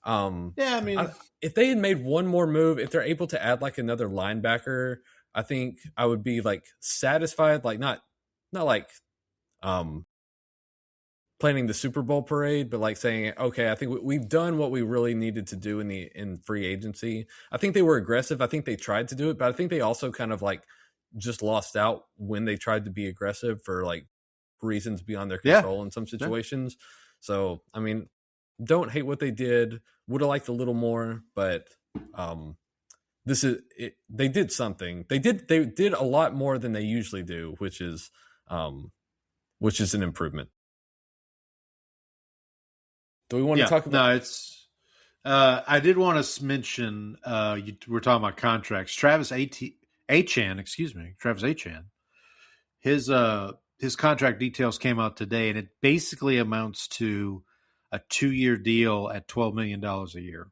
I mean, if they had made one more move, if they're able to add like another linebacker, I think I would be like satisfied, like not like, planning the Super Bowl parade, but like saying, okay, I think we've done what we really needed to do in free agency. I think they were aggressive. I think they tried to do it, but I think they also kind of like just lost out when they tried to be aggressive for like reasons beyond their control in some situations. So, I mean, don't hate what they did. Would have liked a little more, but this is it. They did something. They did a lot more than they usually do, which is an improvement. Do we want to talk about? No, it's. I did want to mention. We're talking about contracts. Travis Achan. His contract details came out today, and it basically amounts to a 2-year deal at $12 million a year.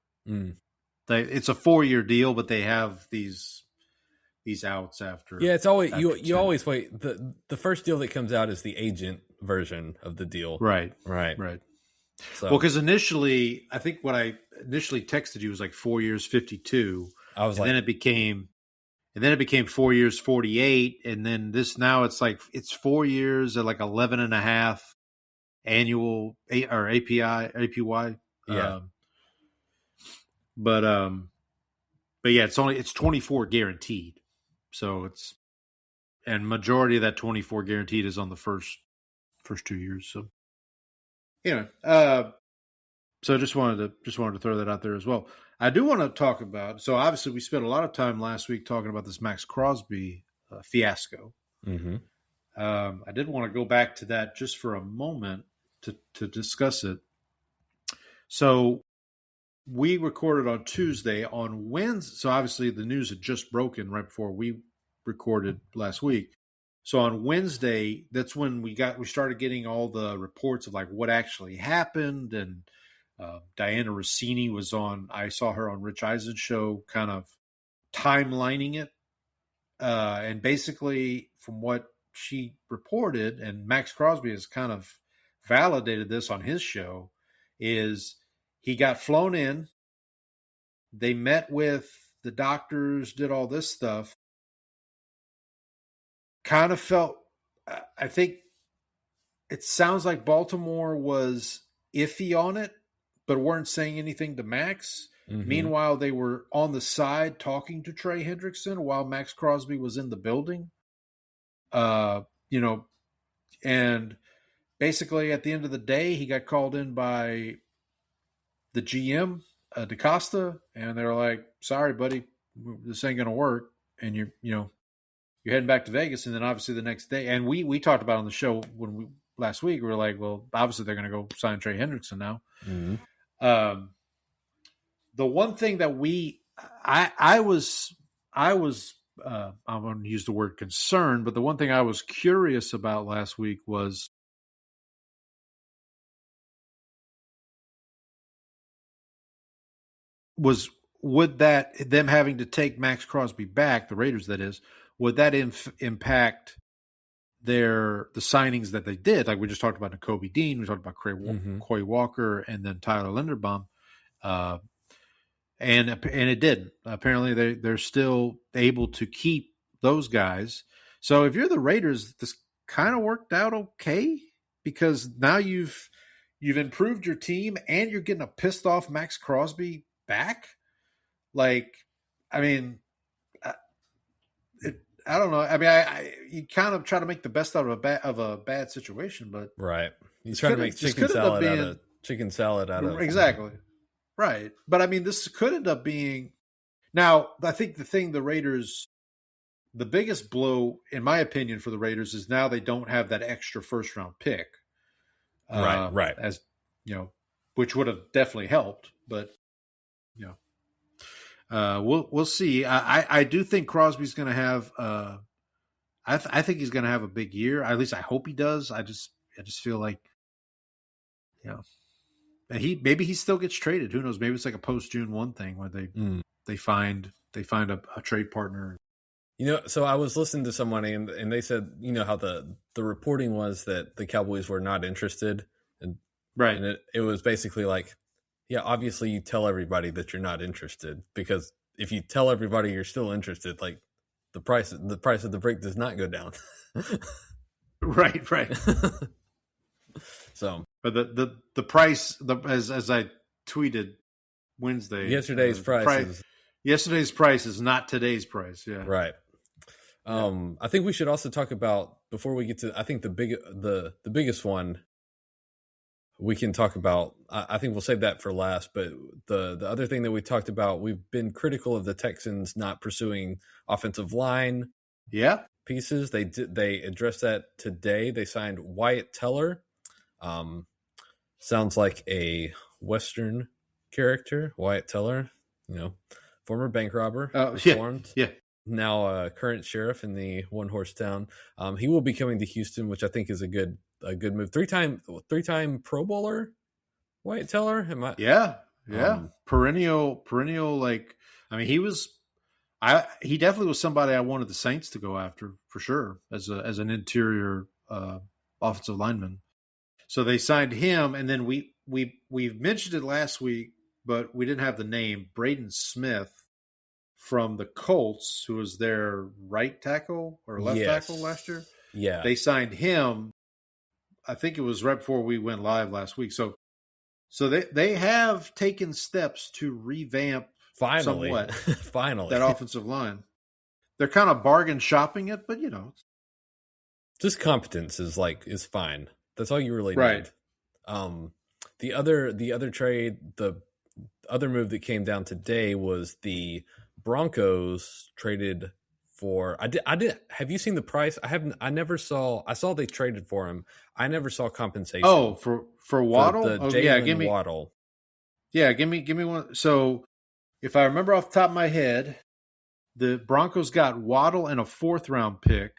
It's a 4-year deal, but they have these outs after. Yeah, it's always you always wait. The first deal that comes out is the agent version of the deal. Right. So. Well, because initially, I think what I initially texted you was like 4 years, 52. I was like, then it became 4 years, 48, and then now it's like it's 4 years at like 11.5 annual or APY. Yeah. But yeah, it's 24 guaranteed. So and majority of that 24 guaranteed is on the first 2 years. So. Anyway, so just wanted to throw that out there as well. I do want to talk about. So obviously, we spent a lot of time last week talking about this Max Crosby fiasco. Mm-hmm. I did want to go back to that just for a moment to discuss it. So we recorded on Tuesday. On Wednesday, so obviously the news had just broken right before we recorded last week. So on Wednesday, that's when we started getting all the reports of like what actually happened, and Diana Rossini was on. I saw her on Rich Eisen's show, kind of timelining it, and basically from what she reported, and Max Crosby has kind of validated this on his show, is he got flown in. They met with the doctors, did all this stuff. Kind of felt, I think it sounds like Baltimore was iffy on it, but weren't saying anything to Max. Mm-hmm. Meanwhile, they were on the side talking to Trey Hendrickson while Max Crosby was in the building. And basically at the end of the day, he got called in by the GM, DaCosta, and they were like, "Sorry, buddy, this ain't going to work." And you're heading back to Vegas. And then obviously the next day, and we talked about on the show last week, we were like, well, obviously they're going to go sign Trey Hendrickson now. Mm-hmm. The one thing that I was I'm going to use the word concerned, but the one thing I was curious about last week was would that them having to take Max Crosby back, the Raiders that is, would that impact the signings that they did? Like we just talked about Nakobe Dean, we talked about Coy Walker, and then Tyler Linderbaum. And it didn't. Apparently, they're still able to keep those guys. So if you're the Raiders, this kind of worked out okay because now you've improved your team and you're getting a pissed off Max Crosby back. Like, I mean, I don't know. I mean, you kind of try to make the best out of a bad situation, but right, you try to make chicken salad out of exactly. Right. But I mean, this could end up being now, I think the biggest blow, in my opinion, for the Raiders is now they don't have that extra first round pick. Right. As which would have definitely helped, but we'll see. I do think Crosby's going to have, I think he's going to have a big year. At least I hope he does. I just feel like, and maybe he still gets traded. Who knows? Maybe it's like a post June 1 thing where they find a trade partner. So I was listening to somebody and they said, how the reporting was that the Cowboys were not interested, and right, and it was basically like, yeah, obviously you tell everybody that you're not interested, because if you tell everybody you're still interested, like the price of the brick does not go down. Right. So, but the price, as I tweeted Wednesday, yesterday's price is not today's price. Yeah, right. I think we should also talk about, before we get to, I think the biggest one we can talk about. I think we'll save that for last. But the other thing that we talked about, we've been critical of the Texans not pursuing offensive line pieces. They addressed that today. They signed Wyatt Teller. Sounds like a Western character, Wyatt Teller, former bank robber. Yeah. Now current sheriff in the one horse town. He will be coming to Houston, which I think is a good move. Three-time Pro Bowler, Wyatt Teller. Yeah. Perennial. Like, I mean, he definitely was somebody I wanted the Saints to go after for sure as an interior offensive lineman. So they signed him, and then we mentioned it last week, but we didn't have the name. Braden Smith from the Colts, who was their right tackle or left tackle last year. Yeah, they signed him. I think it was right before we went live last week. So they have taken steps to revamp somewhat finally that offensive line. They're kind of bargain shopping it, but just competence is fine. That's all you really need. The other trade, the other move that came down today was the Broncos traded for. I did. Have you seen the price? I haven't. I never saw. I saw they traded for him. I never saw compensation. Oh, for Waddle. Give me Waddle. Yeah, give me one. So, if I remember off the top of my head, the Broncos got Waddle and a 4th round pick.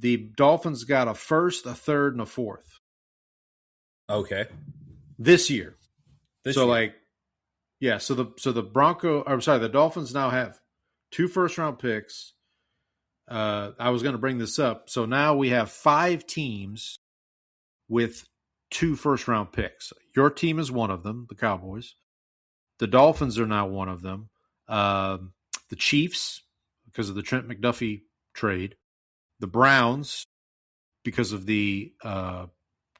The Dolphins got a 1st, a 3rd, and a 4th. Okay. This year. So the Dolphins now have 2 first-round picks. I was going to bring this up. So now we have 5 teams with 2 first-round picks. Your team is one of them, the Cowboys. The Dolphins are now one of them. The Chiefs, because of the Trent McDuffie trade. The Browns, because of the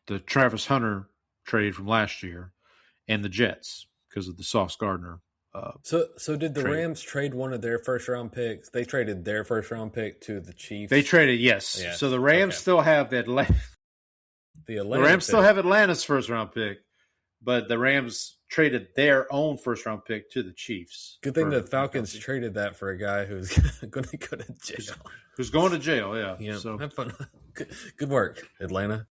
the Travis Hunter trade from last year, and the Jets because of the Sauce Gardner. So did the trade. Rams trade one of their first round picks? They traded their first round pick to the Chiefs. They traded, yes. So the Rams still have Atlanta. The Rams still have Atlanta's first round pick, but the Rams traded their own first round pick to the Chiefs. Good thing the Falcons traded that for a guy who's going to go to jail. Who's going to jail? Yeah. Yeah. So have fun. Good work, Atlanta.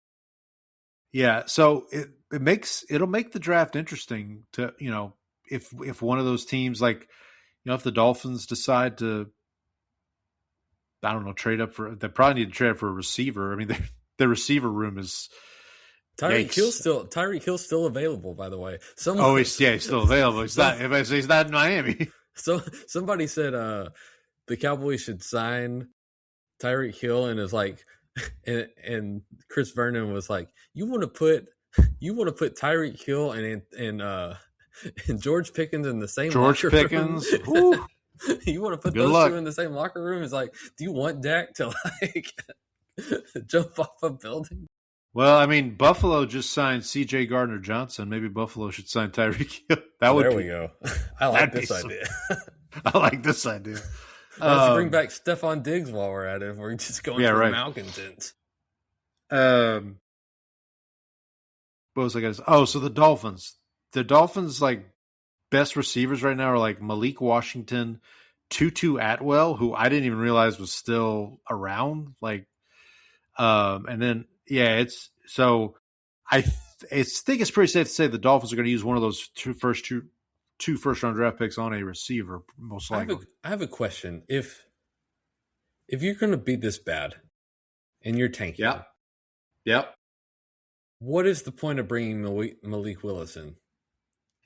Yeah. So it'll make the draft interesting to if one of those teams if the Dolphins decide to, I don't know, trade up for, they probably need to trade up for a receiver. I mean, their receiver room is. Tyreek Hill's still available, by the way. He's still available. He's not in Miami. So somebody said the Cowboys should sign Tyreek Hill, and is like, and Chris Vernon was like, you want to put Tyreek Hill and George Pickens in the same locker room? You want to put those two in the same locker room? It's like, do you want Dak to jump off a building? Well, I mean, Buffalo just signed C.J. Gardner-Johnson. Maybe Buffalo should sign Tyreek Hill. There we go. I like this idea. I like this idea. Let's bring back Stephon Diggs while we're at it. We're just going for malcontents. What was I going to say? Oh, so the Dolphins. The Dolphins, best receivers right now are Malik Washington, Tutu Atwell, who I didn't even realize was still around. And then, I think it's pretty safe to say the Dolphins are going to use one of those two first round draft picks on a receiver, most likely. I have a question. If you're going to be this bad and you're tanking, Yep. What is the point of bringing Malik Willis in?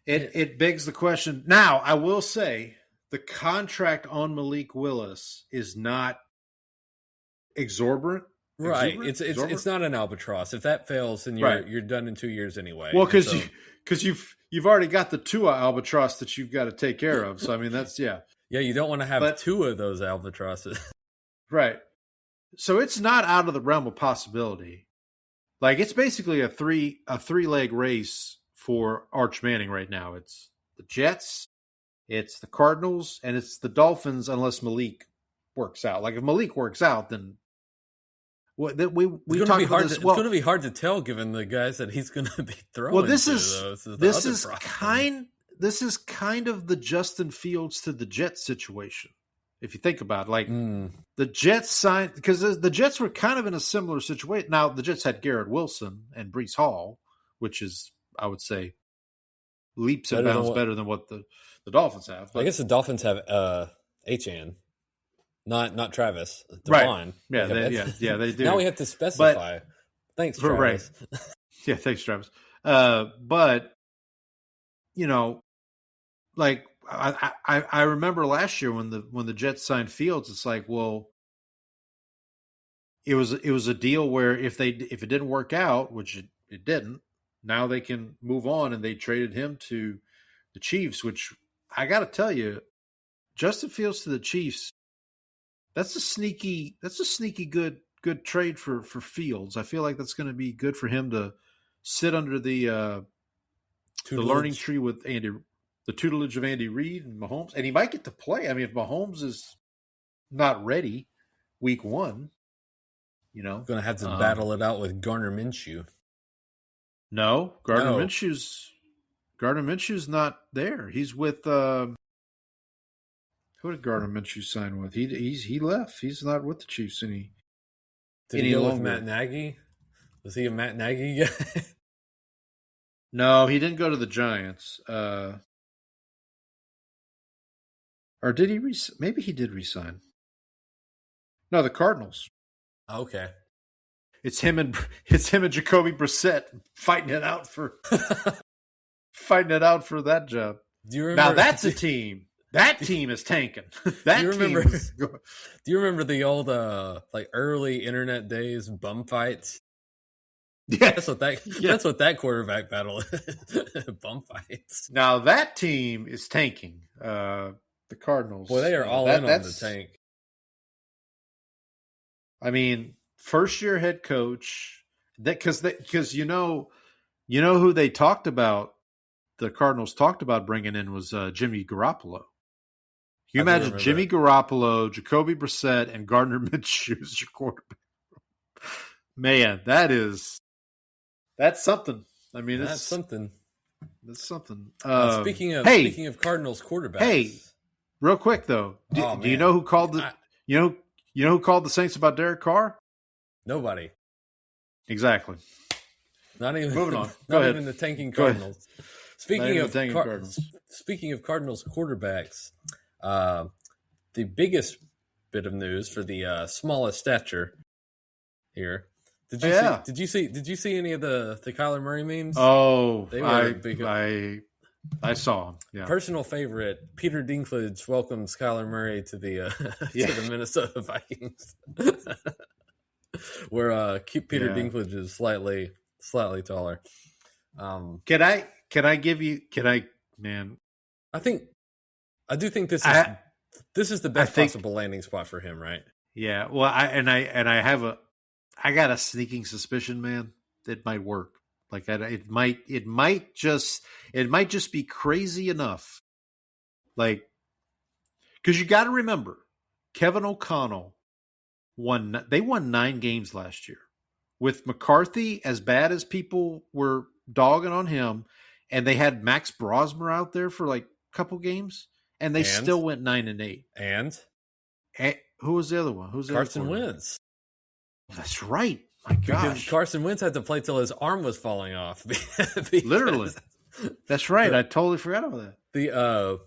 It begs the question. Now, I will say the contract on Malik Willis is not exorbitant. Right. It's not an albatross. If that fails, then you're done in 2 years anyway. Well, because you've already got the Tua albatross that you've got to take care of. So I mean that's Yeah, you don't want to have two of those albatrosses. Right. So it's not out of the realm of possibility. It's basically a three-leg race for Arch Manning right now. It's the Jets, it's the Cardinals, and it's the Dolphins unless Malik works out. If Malik works out, then we talked about this. It's going to be hard to tell given the guys that he's going to be throwing. Well, this is kind of the Justin Fields to the Jets situation. If you think about it, the Jets signed, because the Jets were kind of in a similar situation. Now the Jets had Garrett Wilson and Breece Hall, which is, I would say, leaps and bounds better than what the Dolphins have. But I guess the Dolphins have Achane. Not Travis. Devon. Right. They do. Now we have to specify. Thanks, Travis. Right. Yeah, thanks, Travis. But I remember last year when the Jets signed Fields, it's it was a deal where if it didn't work out, which it didn't, now they can move on, and they traded him to the Chiefs, which I got to tell you, Justin Fields to the Chiefs. That's a sneaky good trade for Fields. I feel like that's going to be good for him to sit under the learning tree with the tutelage of Andy Reid and Mahomes, and he might get to play. I mean, if Mahomes is not ready week one, going to have to battle it out with Gardner Minshew. No, Gardner Minshew's not there. He's with. Who did Gardner Minshew sign with? He left. He's not with the Chiefs any. Did he go with Matt Nagy? Was he a Matt Nagy guy? No, he didn't go to the Giants. Or did he? Maybe he did resign. No, the Cardinals. Okay. It's him and Jacoby Brissett fighting it out for that job. Do you remember? Now that's a team. That team is tanking. Do you remember the old early internet days bum fights? Yeah, that's what that quarterback battle is. Bum fights. Now that team is tanking. The Cardinals. Boy, they are all in on the tank. I mean, first year head coach, because who they talked about, the Cardinals talked about bringing in was Jimmy Garoppolo. Can you imagine Jimmy Garoppolo, Jacoby Brissett, and Gardner Minshew as your quarterback? Man, that's something. I mean, that's something. That's something. Speaking of Cardinals quarterbacks. Hey, real quick though, do you know who called the who called the Saints about Derek Carr? Nobody. Exactly. Not even moving on. Not even the tanking Cardinals. Speaking of Cardinals quarterbacks, the biggest bit of news for the smallest stature here. Did you see any of the Kyler Murray memes? Oh, they were big. I saw them. Yeah. Personal favorite: Peter Dinklage welcomes Kyler Murray to the to the Minnesota Vikings, where Peter Dinklage is slightly taller. Can I give you? Man, I do think this is the best possible landing spot for him, right? Yeah. Well, I got a sneaking suspicion, man, that might work. Like it might just be crazy enough. Like, because you got to remember, Kevin O'Connell won 9 games last year with McCarthy. As bad as people were dogging on him, and they had Max Brosmer out there for like a couple games, and they still went 9-8. And who was the other one? Who's Carson Wentz? That's right. My gosh. Because Carson Wentz had to play till his arm was falling off. Literally. That's right. I totally forgot about that.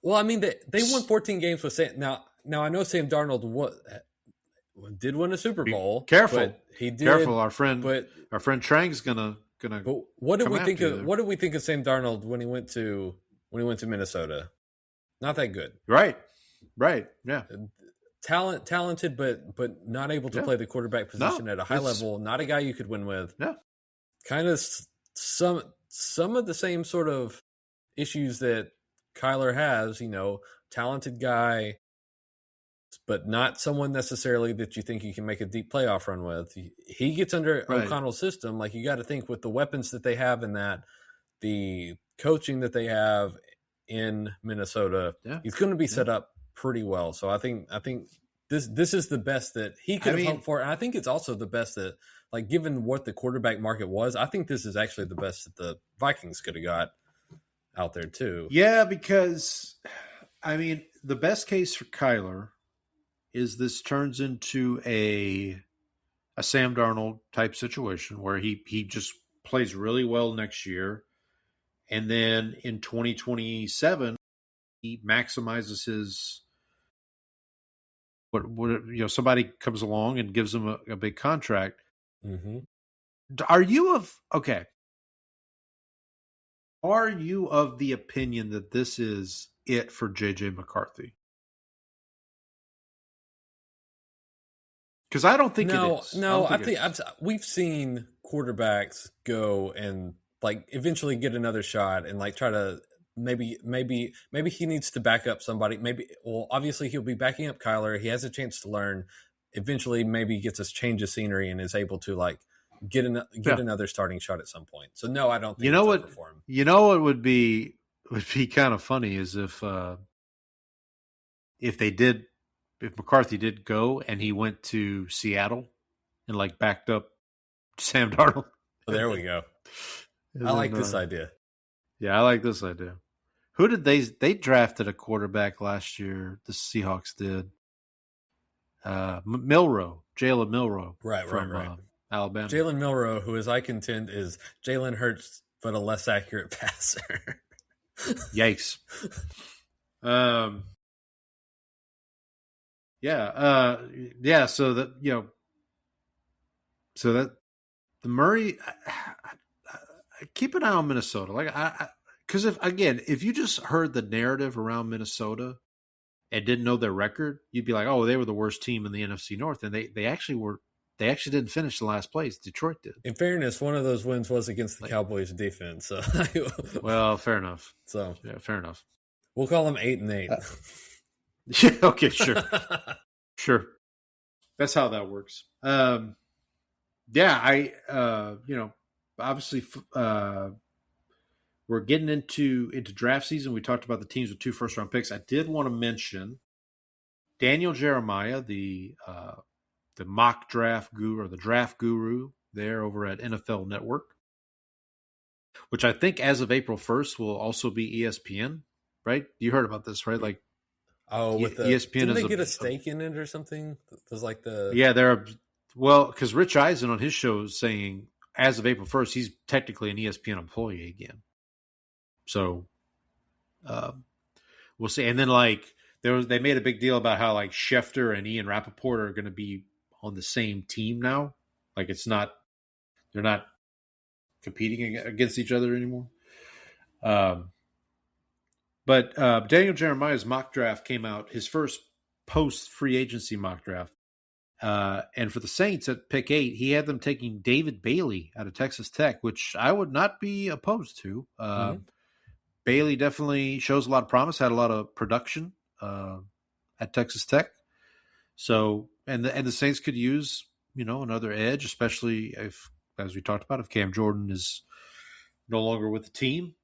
I mean, they won 14 games with Sam. Now I know Sam Darnold did win a Super Bowl. Careful. He did. Careful. Our friend Trang's gonna. But what did we think of? What did we think of Sam Darnold when he went to Minnesota? Not that good. Right. Yeah. Talented, but not able to play the quarterback position at a high level. Not a guy you could win with. Yeah. Kind of some of the same sort of issues that Kyler has. Talented guy, but not someone necessarily that you think you can make a deep playoff run with. He gets under O'Connell's system. Like, you got to think with the weapons that they have in that, the coaching that they have in Minnesota, he's going to be set up pretty well. So I think this is the best that he could have hoped for. And I think it's also the best that, like, given what the quarterback market was, I think this is actually the best that the Vikings could have got out there too. Yeah, because the best case for Kyler is this turns into a Sam Darnold type situation where he just plays really well next year, and then in 2027 he maximizes his somebody comes along and gives him a big contract. Mm-hmm. Are you of the opinion that this is it for JJ McCarthy? Because I don't think it is. No, I think we've seen quarterbacks go and like eventually get another shot and like try to maybe he needs to back up somebody. Obviously he'll be backing up Kyler. He has a chance to learn. Eventually, maybe he gets a change of scenery and is able to like get another starting shot at some point. So no, I don't think it's over for him. You know what would be kind of funny is if McCarthy did go and he went to Seattle and like backed up Sam Darnold. Well, there we go. I like this idea. Yeah, I like this idea. Who did they drafted a quarterback last year? The Seahawks did. Jalen Milroe. Right. Alabama. Jalen Milroe, who, as I contend, is Jalen Hurts, but a less accurate passer. Yikes. So that the Murray, keep an eye on Minnesota. Like because if you just heard the narrative around Minnesota and didn't know their record, you'd be like, oh, they were the worst team in the NFC North, and they actually were. They actually didn't finish the last place. Detroit did. In fairness, one of those wins was against the Cowboys defense. So, well, fair enough. So, yeah, fair enough. We'll call them 8-8. Yeah. Okay. Sure. Sure. That's how that works. obviously we're getting into draft season. We talked about the teams with 2 first-round picks. I did want to mention Daniel Jeremiah, the mock draft guru or the draft guru there over at NFL Network, which I think as of April 1st will also be ESPN, right? You heard about this, right? Like, with the ESPN didn't is they get a stake in it or something? It was like because Rich Eisen on his show is saying as of April 1st, he's technically an ESPN employee again. So we'll see. And then they made a big deal about how like Schefter and Ian Rappaport are going to be on the same team now. Like they're not competing against each other anymore. But Daniel Jeremiah's mock draft came out, his first post-free agency mock draft. And for the Saints at pick 8, he had them taking David Bailey out of Texas Tech, which I would not be opposed to. Bailey definitely shows a lot of promise, had a lot of production at Texas Tech. So, and the Saints could use, another edge, especially if, as we talked about, if Cam Jordan is no longer with the team.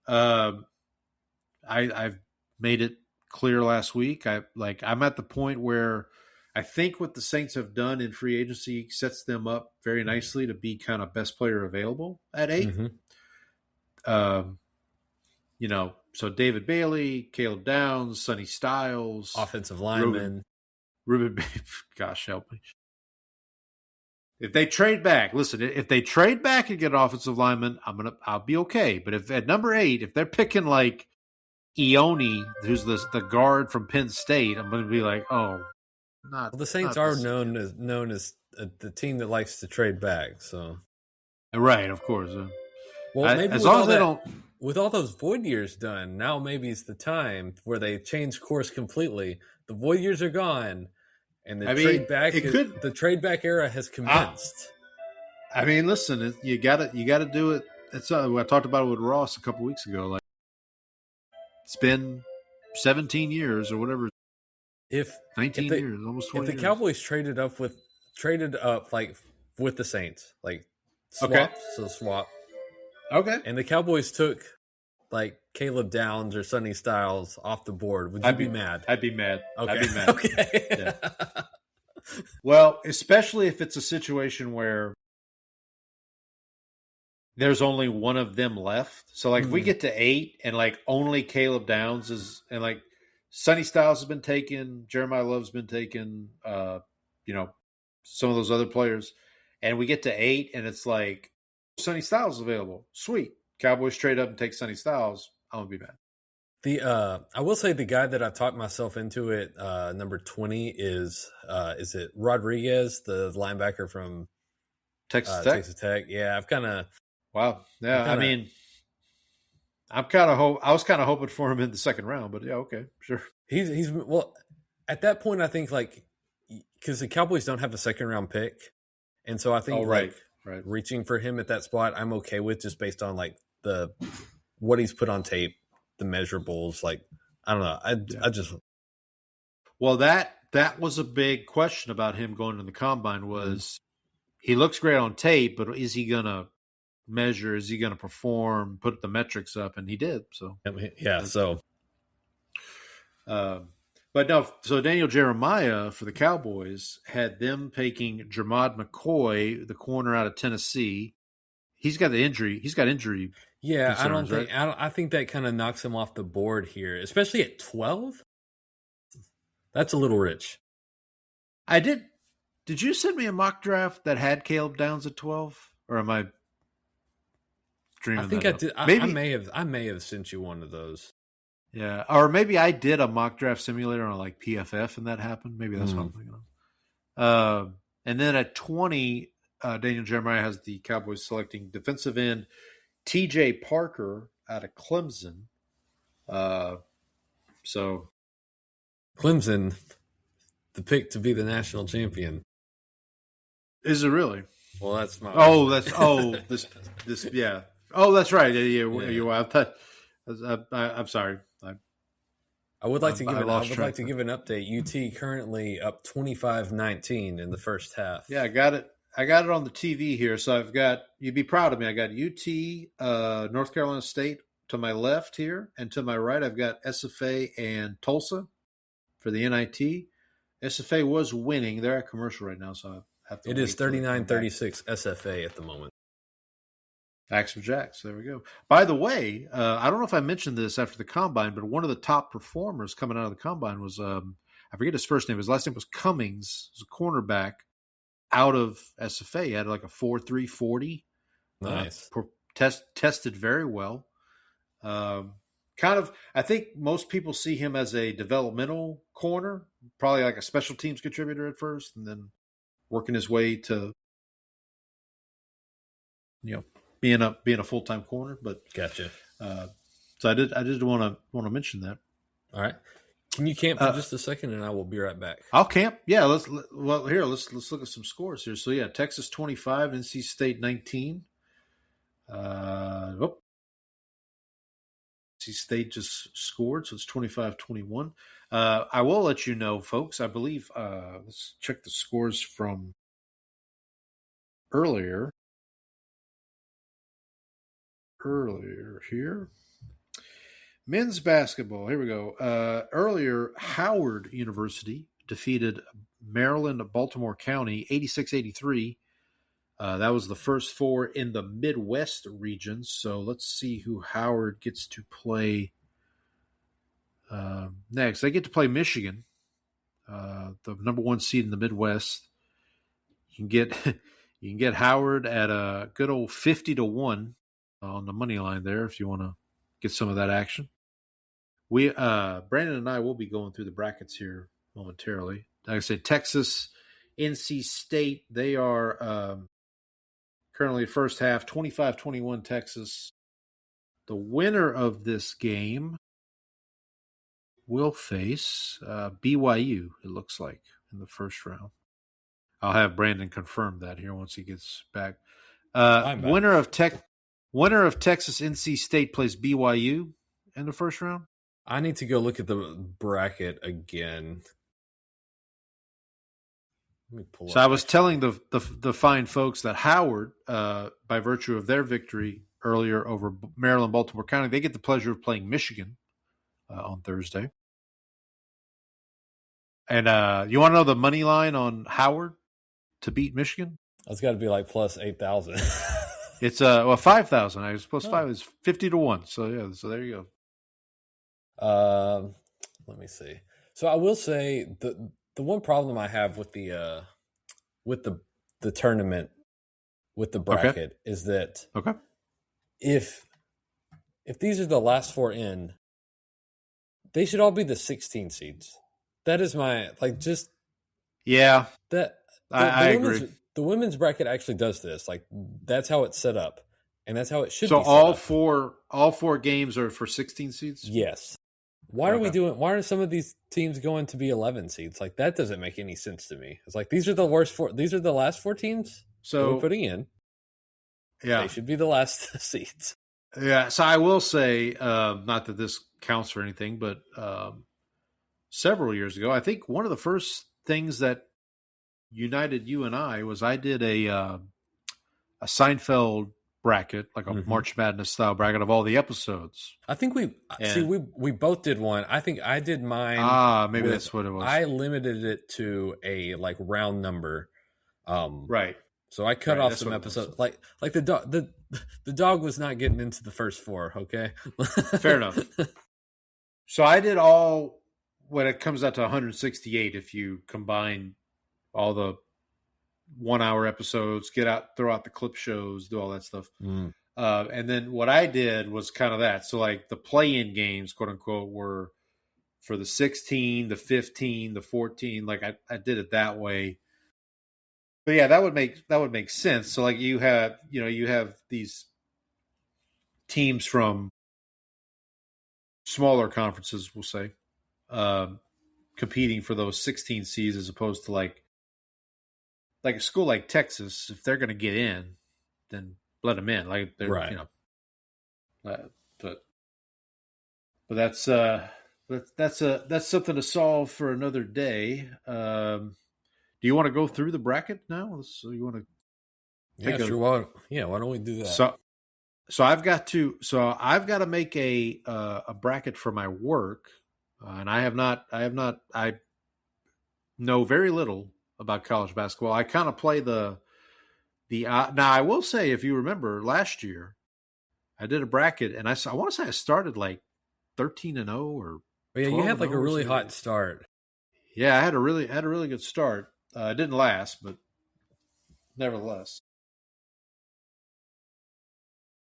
I've made it clear last week. I'm at the point where I think what the Saints have done in free agency sets them up very nicely to be kind of best player available at 8. So David Bailey, Caleb Downs, Sonny Styles, offensive lineman, Ruben. Gosh, help me. If they trade back, if they trade back and get an offensive lineman, I'll be okay. But if at number 8, if they're picking like Ione, who's the guard from Penn State, I'm going to be like, oh, not. Well, the Saints are known as the team that likes to trade back. So, right, of course. Well, maybe as long as they don't. With all those void years done, now maybe it's the time where they change course completely. The void years are gone, and the trade back era has commenced. Listen, you got to do it. That's I talked about it with Ross a couple weeks ago. Like, it's been 17 years or whatever. 19 years, almost 20 years. If the Cowboys traded up with the Saints, like swap. Okay. And the Cowboys took like Caleb Downs or Sonny Styles off the board. Would you be mad? I'd be mad. Okay. I'd be mad. Okay. Yeah. Well, especially if it's a situation where there's only one of them left. So like if we get to 8 and like only Caleb Downs is, and like Sonny Styles has been taken, Jeremiah Love's been taken, some of those other players, and we get to 8 and it's like Sonny Styles is available. Sweet. Cowboys trade up and take Sonny Styles. I'm gonna be mad. I will say the guy that I talked myself into it, number 20 is it Rodriguez, the linebacker from Texas Tech? Yeah, I've kind of. Wow. Yeah, I was kind of hoping for him in the second round, but yeah, okay, sure. He's at that point I think because the Cowboys don't have a second round pick, and so I think right. reaching for him at that spot I'm okay with, just based on like what he's put on tape, the measurables. Like I don't know, I just. Well, that was a big question about him going to the combine. Was he looks great on tape, but is he gonna measure? Is he going to perform? Put the metrics up, and he did. So yeah. So, but no. So Daniel Jeremiah for the Cowboys had them taking Jermod McCoy, the corner out of Tennessee. He's got the injury. He's got injury. Yeah, concerns, I think that kind of knocks him off the board here, especially at 12. That's a little rich. I did. Did you send me a mock draft that had Caleb Downs at 12, or am I? I think I did. I may have sent you one of those. Yeah, or maybe I did a mock draft simulator on like PFF, and that happened. Maybe that's what I'm thinking of. And then at 20, Daniel Jeremiah has the Cowboys selecting defensive end T.J. Parker out of Clemson. So Clemson, the pick to be the national champion. Is it really? Well, that's not. This yeah. Oh, that's right. Yeah. I'm sorry. I would like to give an update. UT currently up 25-19 in the first half. Yeah, I got it. I got it on the TV here, so I've got. You'd be proud of me. I got UT, North Carolina State to my left here, and to my right, I've got SFA and Tulsa for the NIT. SFA was winning. They're at commercial right now, so I have to. It is 39-36 SFA at the moment. Facts for Jacks. There we go. By the way, I don't know if I mentioned this after the combine, but one of the top performers coming out of the combine was I forget his first name. His last name was Cummings. He was a cornerback out of SFA. He had like a 4.3 40. Nice. Tested very well. Kind of, I think most people see him as a developmental corner, probably like a special teams contributor at first, and then working his way to, being a full-time corner. But gotcha. So I did want to mention that. All right. Can you camp for just a second, and I will be right back. I'll camp. Yeah. Let's look at some scores here. So yeah, Texas 25, NC State 19. NC State just scored, so it's 25-21. I will let you know, folks. I believe. Let's check the scores from earlier. Here. Men's basketball. Here we go. Earlier, Howard University defeated Maryland, Baltimore County, 86-83. That was the first four in the Midwest region. So let's see who Howard gets to play next. They get to play Michigan, the number one seed in the Midwest. You can get Howard at a good old 50-1 on the money line there if you want to get some of that action. We Brandon and I will be going through the brackets here momentarily. Like I said, Texas, NC State, they are currently first half 25-21 Texas. The winner of this game will face BYU, it looks like, in the first round. I'll have Brandon confirm that here once he gets back. Winner of Texas NC State plays BYU in the first round. I need to go look at the bracket again. Let me pull. So I was telling the fine folks that Howard, by virtue of their victory earlier over Maryland, Baltimore County, they get the pleasure of playing Michigan on Thursday. And you want to know the money line on Howard to beat Michigan? It's got to be like plus 8,000. It's 5,000. I was plus 5 is 50-1. So yeah, so there you go. Let me see. So I will say the one problem I have with the tournament with the bracket is that if these are the last four in, they should all be the 16 seeds. That is my I agree. The women's bracket actually does this. Like that's how it's set up, and that's how it should be. So all four games are for 16 seeds. Yes. Why are some of these teams going to be 11 seeds? Like that doesn't make any sense to me. It's like these are the worst four. These are the last four teams. So we're putting in. Yeah, they should be the last seeds. Yeah. So I will say, not that this counts for anything, but several years ago, I think one of the first things that united you and I was I did a Seinfeld bracket, like a March Madness style bracket of all the episodes. I think we both did one. I think I did mine. Maybe that's what it was. I limited it to a like round number. Right. So I cut off some episodes. Like the dog was not getting into the first four. Okay. Fair enough. So I did all when it comes out to 168. If you combine all the 1 hour episodes, throw out the clip shows, do all that stuff. And then what I did was kind of that. So like the play-in games, quote unquote, were for the 16, the 15, the 14. Like I did it that way. But yeah, that would make sense. So like you have these teams from smaller conferences, we'll say, competing for those 16 seeds as opposed to like a school like Texas. If they're going to get in, then let them in. Like they're right. But that's something to solve for another day. Do you want to go through the bracket now? So you want to Yeah, sure. Why don't we do that? So I've got to make a bracket for my work, and I know very little about college basketball. I kind of play the now I will say, if you remember last year, I did a bracket, and I want to say I started like 13-0 or. But yeah, you had like a really hot start. Yeah, I had a really good start. It didn't last, but nevertheless.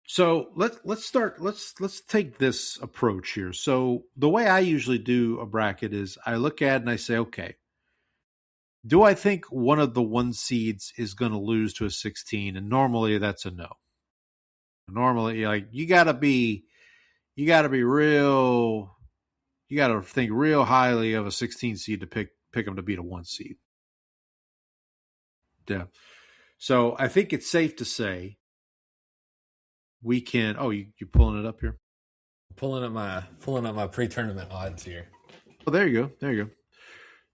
So let's start. Let's take this approach here. So the way I usually do a bracket is I look at it and I say, okay, do I think one of the 1 seeds is going to lose to a 16? And normally that's a no. Normally, like you got to think real highly of a 16 seed to pick them to beat a 1 seed. Yeah. So I think it's safe to say we can. Oh, you pulling it up here? Pulling up my pre-tournament odds here. Oh, there you go.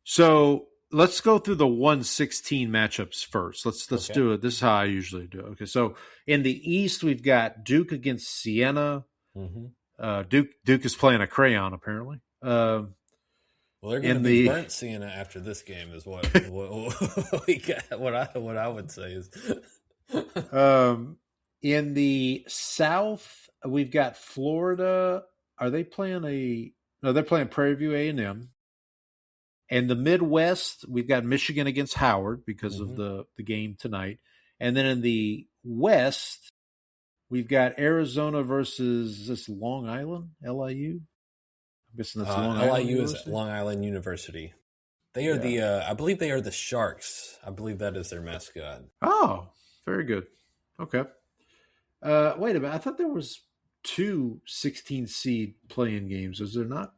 So let's go through the 1/16 matchups first. Let's do it. This is how I usually do it. Okay, so in the East we've got Duke against Siena. Mm-hmm. Duke is playing a crayon apparently. Well, they're going to be burnt Siena after this game, is what we got. What I would say is. In the South, we've got Florida. Are they playing No, they're playing Prairie View A&M. And the Midwest, we've got Michigan against Howard because of the game tonight. And then in the West, we've got Arizona versus this Long Island, LIU. I'm guessing that's Long Island. LIU is Long Island University. They are I believe they are the Sharks. I believe that is their mascot. Oh, very good. Okay. Wait a minute. I thought there was 2 16 seed playing games. Is there not?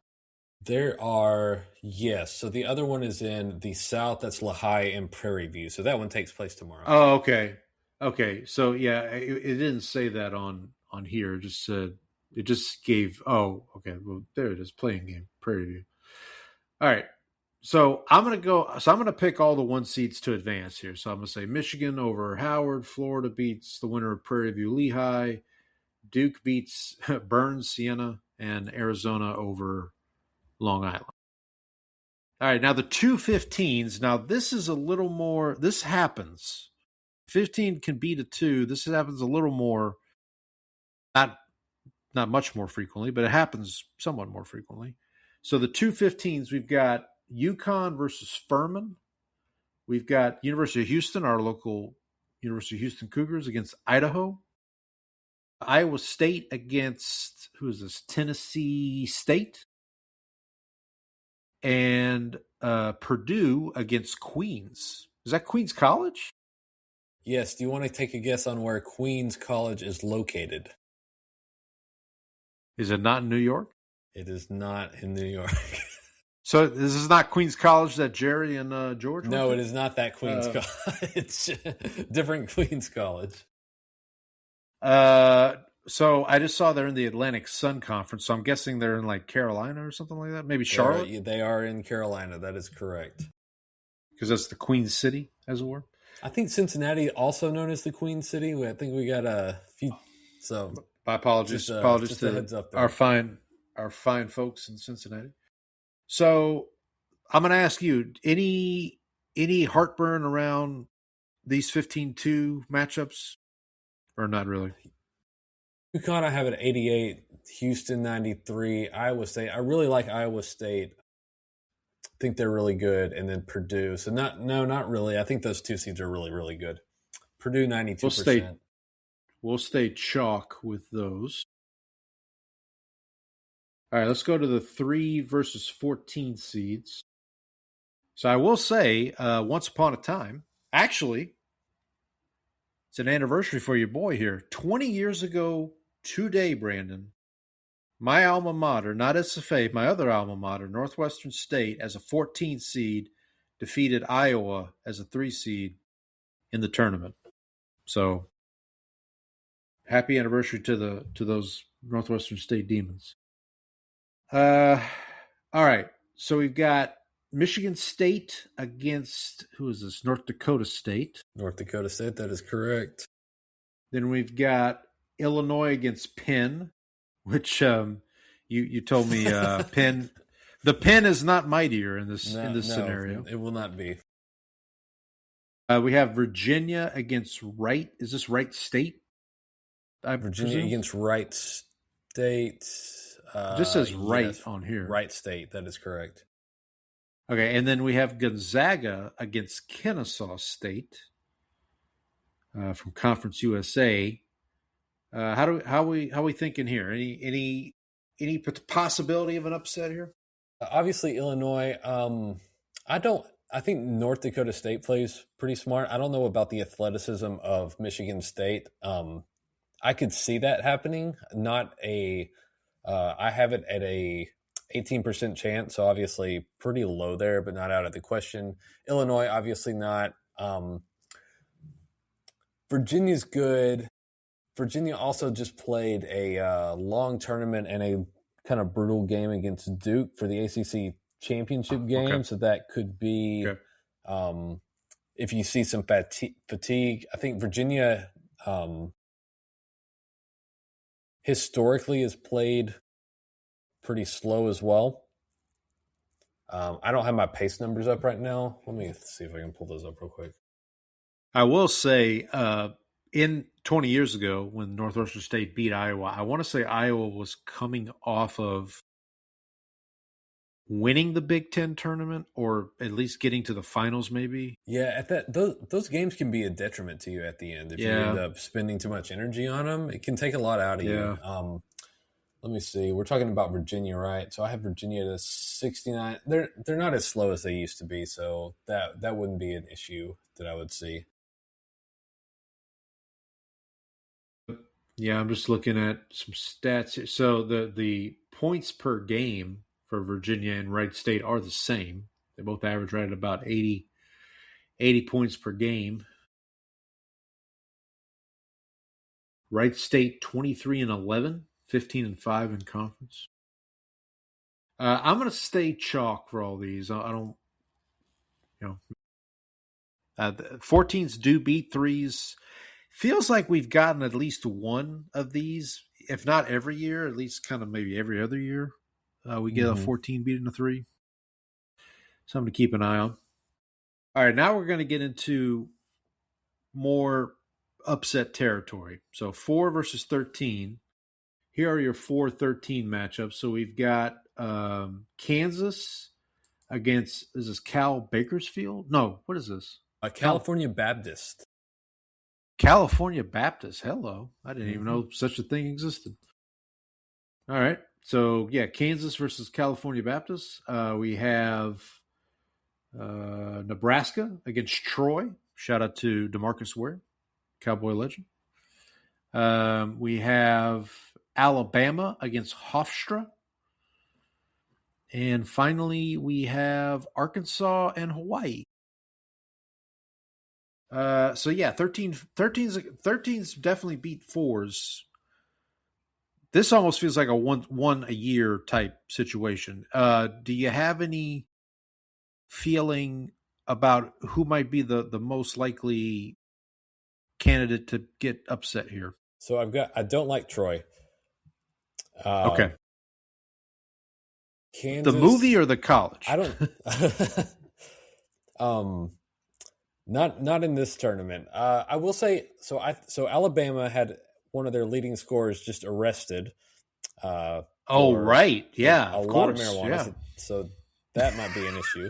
There are, yes. So the other one is in the South. That's Lehigh and Prairie View. So that one takes place tomorrow. Oh, okay. Okay. So yeah, it didn't say that on here. It just said, it just gave, oh, okay. Well, there it is. Playing game, Prairie View. All right. So I'm going to pick all the 1 seeds to advance here. So I'm going to say Michigan over Howard. Florida beats the winner of Prairie View Lehigh. Duke beats Burns Siena, and Arizona over Long Island. All right. Now the 2-15s. Now this is a little more, this happens. 15 can beat a 2. This happens a little more, not much more frequently, but it happens somewhat more frequently. So the 2-15s, we've got UConn versus Furman. We've got University of Houston, our local University of Houston Cougars, against Idaho. Iowa State against, who is this? Tennessee State. And Purdue against Queens. Is that Queens College? Yes. Do you want to take a guess on where Queens College is located? Is it not in New York? It is not in New York. So this is not Queens College that Jerry and George? No, it is not that Queens College. It's different Queens College. So I just saw they're in the Atlantic Sun Conference, so I'm guessing they're in like Carolina or something like that. Maybe Charlotte? They are in Carolina. That is correct. Because that's the Queen City, as it were. I think Cincinnati, also known as the Queen City. I think we got a few. So my apologies. Apologies to heads up our fine folks in Cincinnati. So I'm going to ask you, any heartburn around these 15-2 matchups, or not really? UConn, I have at 88. Houston, 93. Iowa State. I really like Iowa State. I think they're really good. And then Purdue. So not really. I think those 2 seeds are really, really good. Purdue, 92%. We'll stay chalk with those. All right, let's go to the 3 versus 14 seeds. So I will say, once upon a time, actually, it's an anniversary for your boy here. 20 years ago today, Brandon, my alma mater, not SFA, my other alma mater, Northwestern State, as a 14 seed, defeated Iowa as a 3 seed in the tournament. So happy anniversary to those Northwestern State Demons. All right. So we've got Michigan State against, who is this? North Dakota State. North Dakota State, that is correct. Then we've got Illinois against Penn, which you told me Penn. The Penn is not mightier in this scenario. It will not be. We have Virginia against Wright. Is this Wright State? Virginia against Wright State. Just says Wright on here. Wright State, that is correct. Okay, and then we have Gonzaga against Kennesaw State from Conference USA. How we thinking here? Any possibility of an upset here? Obviously, Illinois. I think North Dakota State plays pretty smart. I don't know about the athleticism of Michigan State. I could see that happening. I have it at a 18% chance, so obviously pretty low there, but not out of the question. Illinois, obviously not. Virginia's good. Virginia also just played a long tournament and a kind of brutal game against Duke for the ACC championship game, okay. So that could be, okay. If you see some fatigue. I think Virginia historically has played pretty slow as well. I don't have my pace numbers up right now. Let me see if I can pull those up real quick. I will say, in 20 years ago when Northwestern State beat Iowa, I want to say Iowa was coming off of winning the Big Ten tournament, or at least getting to the finals, maybe. Yeah, those games can be a detriment to you at the end if you end up spending too much energy on them. It can take a lot out of you. Let me see. We're talking about Virginia, right? So I have Virginia to 69. They're not as slow as they used to be, so that wouldn't be an issue that I would see. Yeah, I'm just looking at some stats here. So the points per game for Virginia and Wright State are the same. They both average right at about 80 points per game. Wright State 23-11, 15-5 in conference. I'm going to stay chalk for all these. I don't, 14s do beat 3s. Feels like we've gotten at least one of these, if not every year, at least kind of maybe every other year. We get a 14 beating a 3. Something to keep an eye on. All right, now we're going to get into more upset territory. So 4 versus 13. Here are your 4-13 matchups. So we've got Kansas against, is this Cal Bakersfield? No, what is this? California Baptist. California Baptist. Hello. I didn't even know such a thing existed. All right. So, yeah, Kansas versus California Baptist. We have Nebraska against Troy. Shout out to DeMarcus Ware, Cowboy legend. We have Alabama against Hofstra. And finally, we have Arkansas and Hawaii. So yeah, 13's definitely beat 4s. This almost feels like a one a year type situation. Do you have any feeling about who might be the most likely candidate to get upset here? So I don't like Troy. Okay. Kansas, the movie or the college? I don't. Not in this tournament. I will say so. Alabama had one of their leading scorers just arrested. Right, yeah, a lot of marijuana. Yeah. So that might be an issue.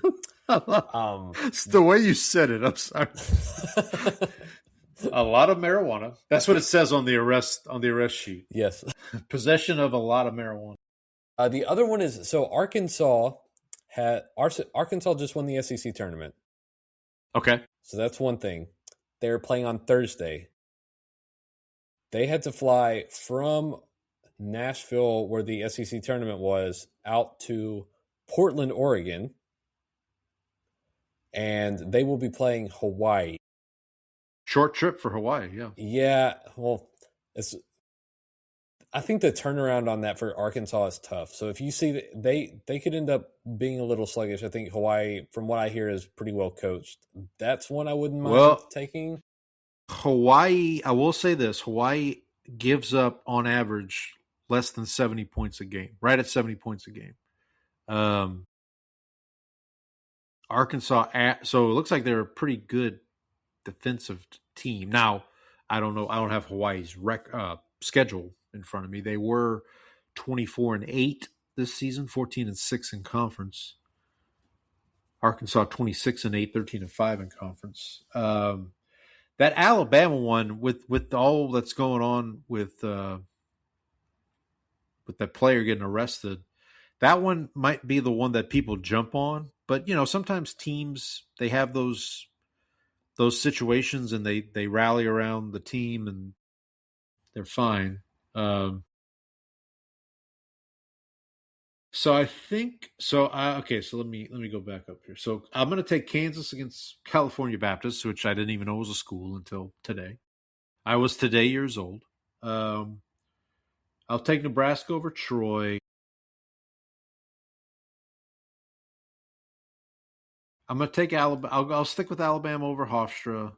It's the way you said it. I'm sorry. A lot of marijuana. That's what it says on the arrest sheet. Yes, possession of a lot of marijuana. The other one is Arkansas just won the SEC tournament. Okay. So that's one thing. They're playing on Thursday. They had to fly from Nashville, where the SEC tournament was, out to Portland, Oregon. And they will be playing Hawaii. Short trip for Hawaii, yeah. Yeah, well, I think the turnaround on that for Arkansas is tough. So if you see that they could end up being a little sluggish. I think Hawaii, from what I hear, is pretty well coached. That's one I wouldn't mind taking. Hawaii, I will say this: Hawaii gives up on average less than 70 points a game, right at 70 points a game. Arkansas, so it looks like they're a pretty good defensive team. Now, I don't know. I don't have Hawaii's schedule in front of me. They were 24-8 this season, 14-6 in conference. Arkansas 26-8, 13-5 in conference. That Alabama one, with all that's going on with that player getting arrested, that one might be the one that people jump on. But sometimes teams, they have those situations and they rally around the team and they're fine. So I think so. Okay, so let me go back up here. So I'm going to take Kansas against California Baptist, which I didn't even know was a school until today. I was today years old. I'll take Nebraska over Troy. I'm going to take Alabama. I'll stick with Alabama over Hofstra.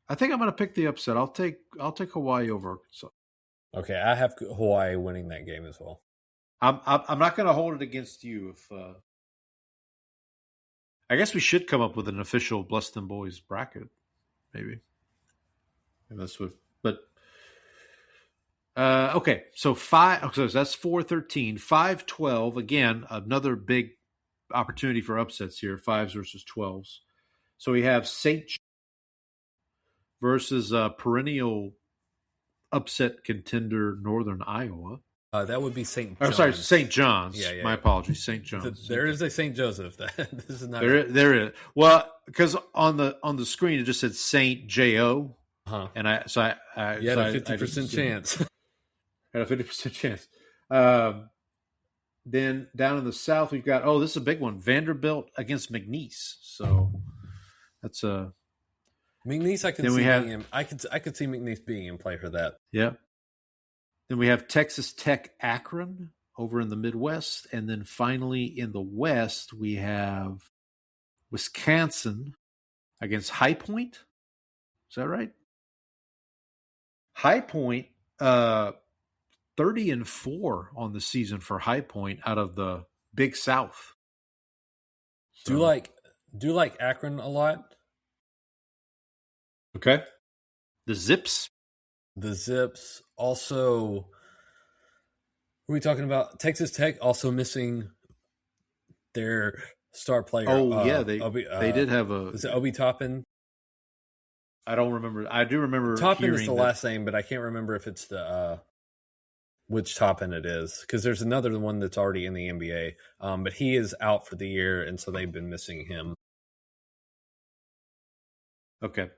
I think I'm going to pick the upset. I'll take Hawaii over Arkansas. Okay, I have Hawaii winning that game as well. I'm not going to hold it against you. If I guess we should come up with an official Bless Dem Boyz bracket, maybe. And that's what. But okay, so so that's 4-13, 5-12. Again, another big opportunity for upsets here. 5s versus 12s. So we have St. John versus perennial upset contender Northern Iowa. That would be St. John's. Sorry, St. John's. Yeah. My apologies, St. John's. There is a St. Joseph. This is not. There is. Well, because on the screen it just said St. Jo, and I you had a 50% chance. Had a 50% chance. Then down in the south we've got this is a big one: Vanderbilt against McNeese. So that's a McNeese. I could see being in. I could see McNeese being in play for that. Yeah. Then we have Texas Tech Akron over in the Midwest. And then finally in the West, we have Wisconsin against High Point. Is that right? High Point, 30-4 on the season for High Point out of the Big South. So, do you like Akron a lot? Okay. The Zips. Also, what are we talking about? Texas Tech also missing their star player. They did have a. Is it Obi Toppin? I don't remember. I do remember. Toppin is the last name, but I can't remember if it's the which Toppin it is, because there's another one that's already in the NBA. But he is out for the year, and so they've been missing him. Okay.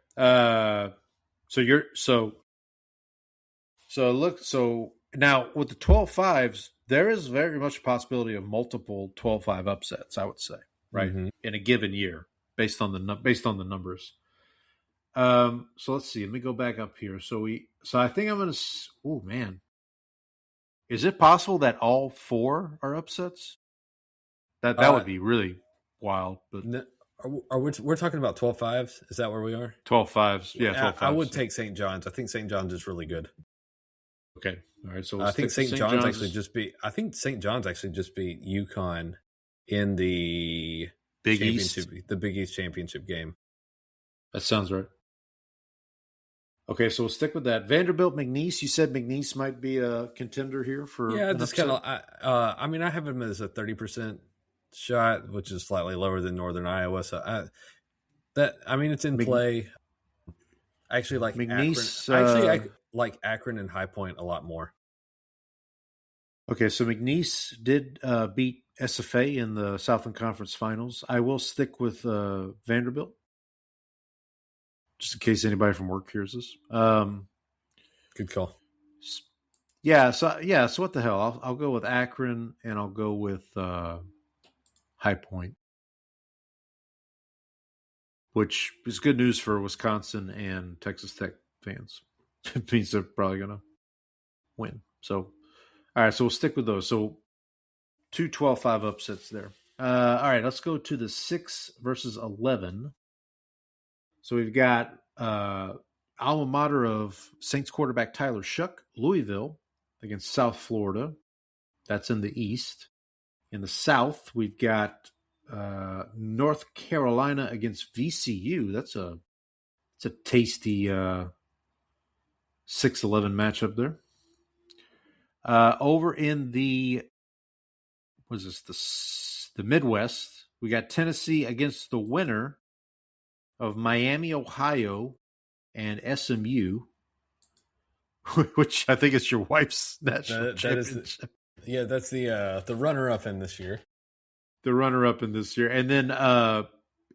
So now with the 12-5s, there is very much a possibility of multiple 12-5 upsets, I would say, right? Mm-hmm. In a given year, based on the numbers. So let's see. Let me go back up here. So I think I'm going to. Oh man, is it possible that all 4 are upsets? That would be really wild. But we're talking about 12-5s? Is that where we are? 12-5s. Yeah, 12-5s. I would take St. John's. I think St. John's is really good. Okay. All right. So I think St. John's actually just beat UConn in the Big East, the Big East championship game. That sounds right. Okay, so we'll stick with that. Vanderbilt, McNeese. You said McNeese might be a contender here for. Yeah, just kind of. I mean, I have him as a 30% shot, which is slightly lower than Northern Iowa. So it's in play. I actually like McNeese. I like Akron and High Point a lot more. Okay, so McNeese did beat SFA in the Southland Conference Finals. I will stick with Vanderbilt, just in case anybody from work hears this. Good call. Yeah. So what the hell? I'll go with Akron and I'll go with High Point, which is good news for Wisconsin and Texas Tech fans. It means they're probably going to win. So, all right, so we'll stick with those. So, 2 12-5 upsets there. All right, let's go to the 6 versus 11. So we've got alma mater of Saints quarterback Tyler Shuck, Louisville, against South Florida. That's in the East. In the South, we've got North Carolina against VCU. That's a tasty 6-11 matchup there. Over in the the Midwest, we got Tennessee against the winner of Miami, Ohio, and SMU, which I think is your wife's national championship. That's the runner-up in this year. The runner-up in this year. And then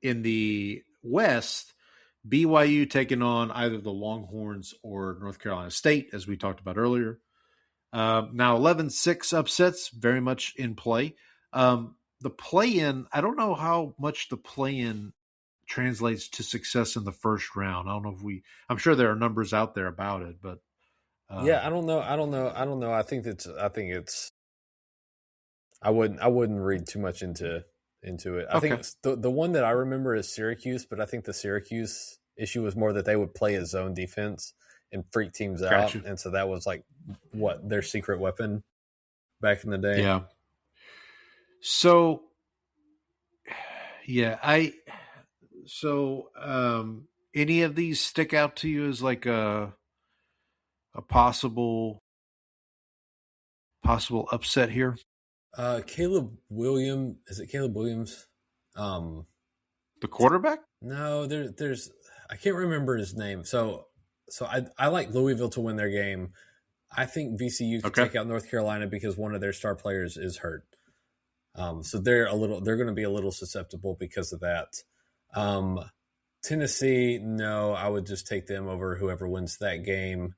in the West, BYU taking on either the Longhorns or North Carolina State, as we talked about earlier. Now 11-6 upsets, very much in play. The play-in, I don't know how much the play-in translates to success in the first round. I don't know if I'm sure there are numbers out there about it, but I don't know. I think it's I wouldn't read too much into it. I think the one that I remember is Syracuse, but I think the Syracuse issue was more that they would play a zone defense and freak teams out, and so that was like what their secret weapon back in the day. Yeah. So, any of these stick out to you as like a possible upset here? Caleb Williams, is it Caleb Williams? The quarterback? No, there's I can't remember his name. So I like Louisville to win their game. I think VCU could take out North Carolina because one of their star players is hurt. So they're going to be a little susceptible because of that. Tennessee, no, I would just take them over whoever wins that game.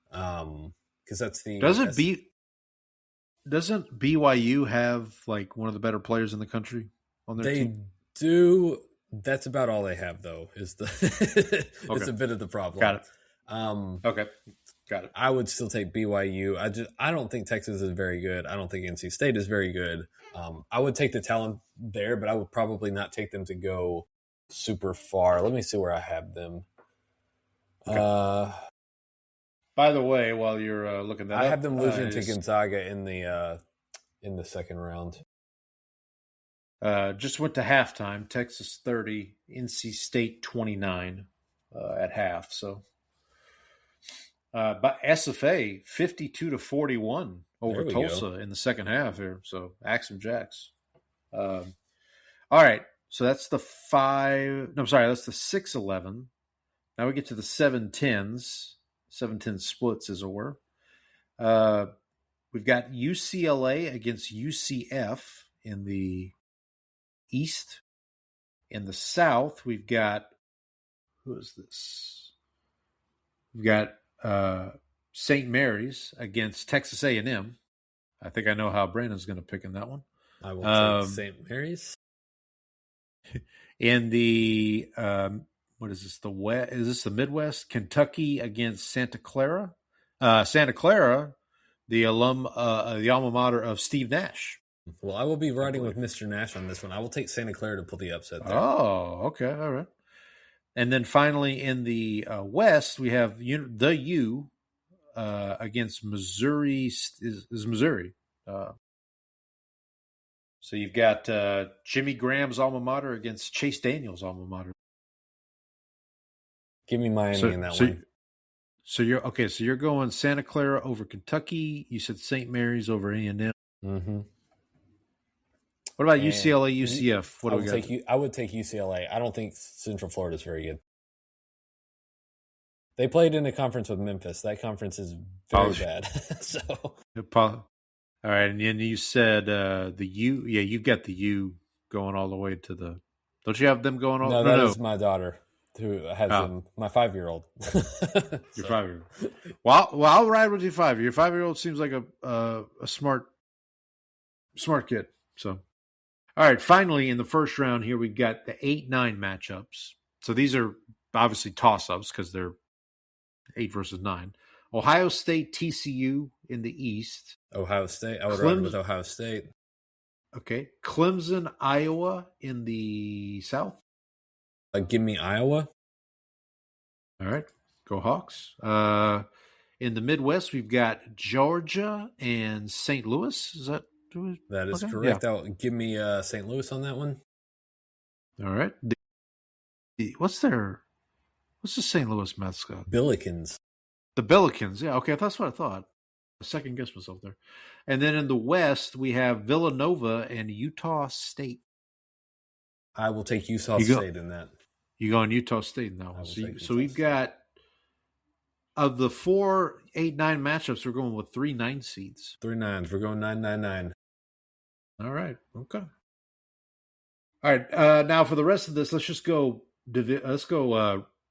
Because doesn't BYU have like one of the better players in the country on their team? They do. That's about all they have, though. It's a bit of the problem. Got it. Okay. Got it. I would still take BYU. I don't think Texas is very good. I don't think NC State is very good. I would take the talent there, but I would probably not take them to go super far. Let me see where I have them. Okay. By the way, while you're looking that up, I have them losing to Gonzaga in the second round. Just went to halftime. Texas 30, NC State 29 at half. So. But SFA 52-41 over Tulsa in the second half here. So Axe and Jacks. All right. So that's the 6-11. Now we get to the 7-10s. 7-10 splits, as it were. We've got UCLA against UCF in the East. In the South, we've got who is this? We've got St. Mary's against Texas A&M. I think I know how Brandon's going to pick in that one. I will take St. Mary's. In the what is this? Is this the Midwest? Kentucky against Santa Clara. Santa Clara, the alma mater of Steve Nash. Well, I will be riding with Mr. Nash on this one. I will take Santa Clara to pull the upset there. Oh, okay, all right. And then finally in the West, we have the U against Missouri. Is Missouri. So you've got Jimmy Graham's alma mater against Chase Daniel's alma mater. Give me Miami in that one. So you're going Santa Clara over Kentucky. You said St. Mary's over A&M. Mm-hmm. What about UCLA, UCF? What do we got? I would take UCLA. I don't think Central Florida is very good. They played in a conference with Memphis. That conference is very bad. So, all right, and then you said the U. Yeah, you've got the U going all the way to the. Don't you have them going all? No, that is my daughter who has them. My 5-year-old. Your 5-year-old. Well, I'll ride with your 5-year. Your 5-year-old seems like a smart kid. So. All right, finally, in the first round here, we've got the 8-9 matchups. So these are obviously toss-ups because they're 8 versus 9. Ohio State, TCU in the East. Ohio State. I would run with Ohio State. Okay. Clemson, Iowa in the South. Give me Iowa. All right. Go Hawks. In the Midwest, we've got Georgia and St. Louis. Is that? That is correct. Yeah. Give me St. Louis on that one. All right. What's the St. Louis mascot? Billikens. The Billikens. Yeah. Okay. That's what I thought. I second guessed myself there. And then in the West, we have Villanova and Utah State. I will take Utah State in that. You go on Utah State now. So we've got, of the 4, 8, 9 matchups, we're going with 3 9 seeds. 3 9s. We're going 9-9-9. All right. Okay. All right. Now for the rest of this, let's just go.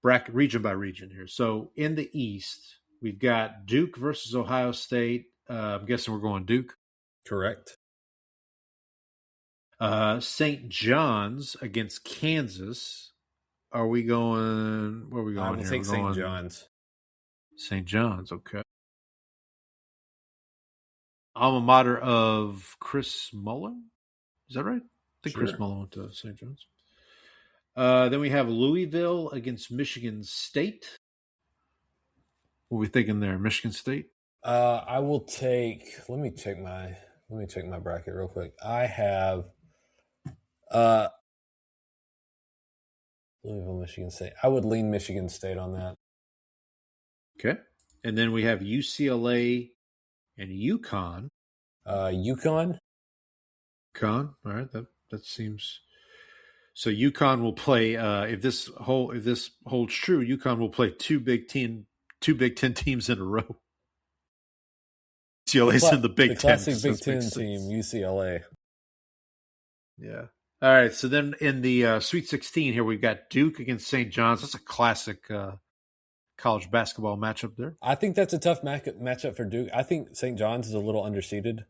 Bracket region by region here. So in the East, we've got Duke versus Ohio State. I'm guessing we're going Duke. Correct. St. John's against Kansas. Are we going? Where are we going? I will take St. John's. St. John's. Okay. Alma mater of Chris Mullen. Is that right? I think sure. Chris Mullen went to St. John's. Then we have Louisville against Michigan State. What are we thinking there? Michigan State? I will take. Let me check my bracket real quick. I have Louisville, Michigan State. I would lean Michigan State on that. Okay. And then we have UCLA and UConn. UConn? All right. That seems. So UConn will play. If this holds true, UConn will play two Big Ten teams in a row. UCLA's in the Big Ten. Classic Big Ten team, UCLA. Yeah. All right. So then in the Sweet 16 here, we've got Duke against St. John's. That's a classic college basketball matchup there. I think that's a tough matchup for Duke. I think St. John's is a little underseeded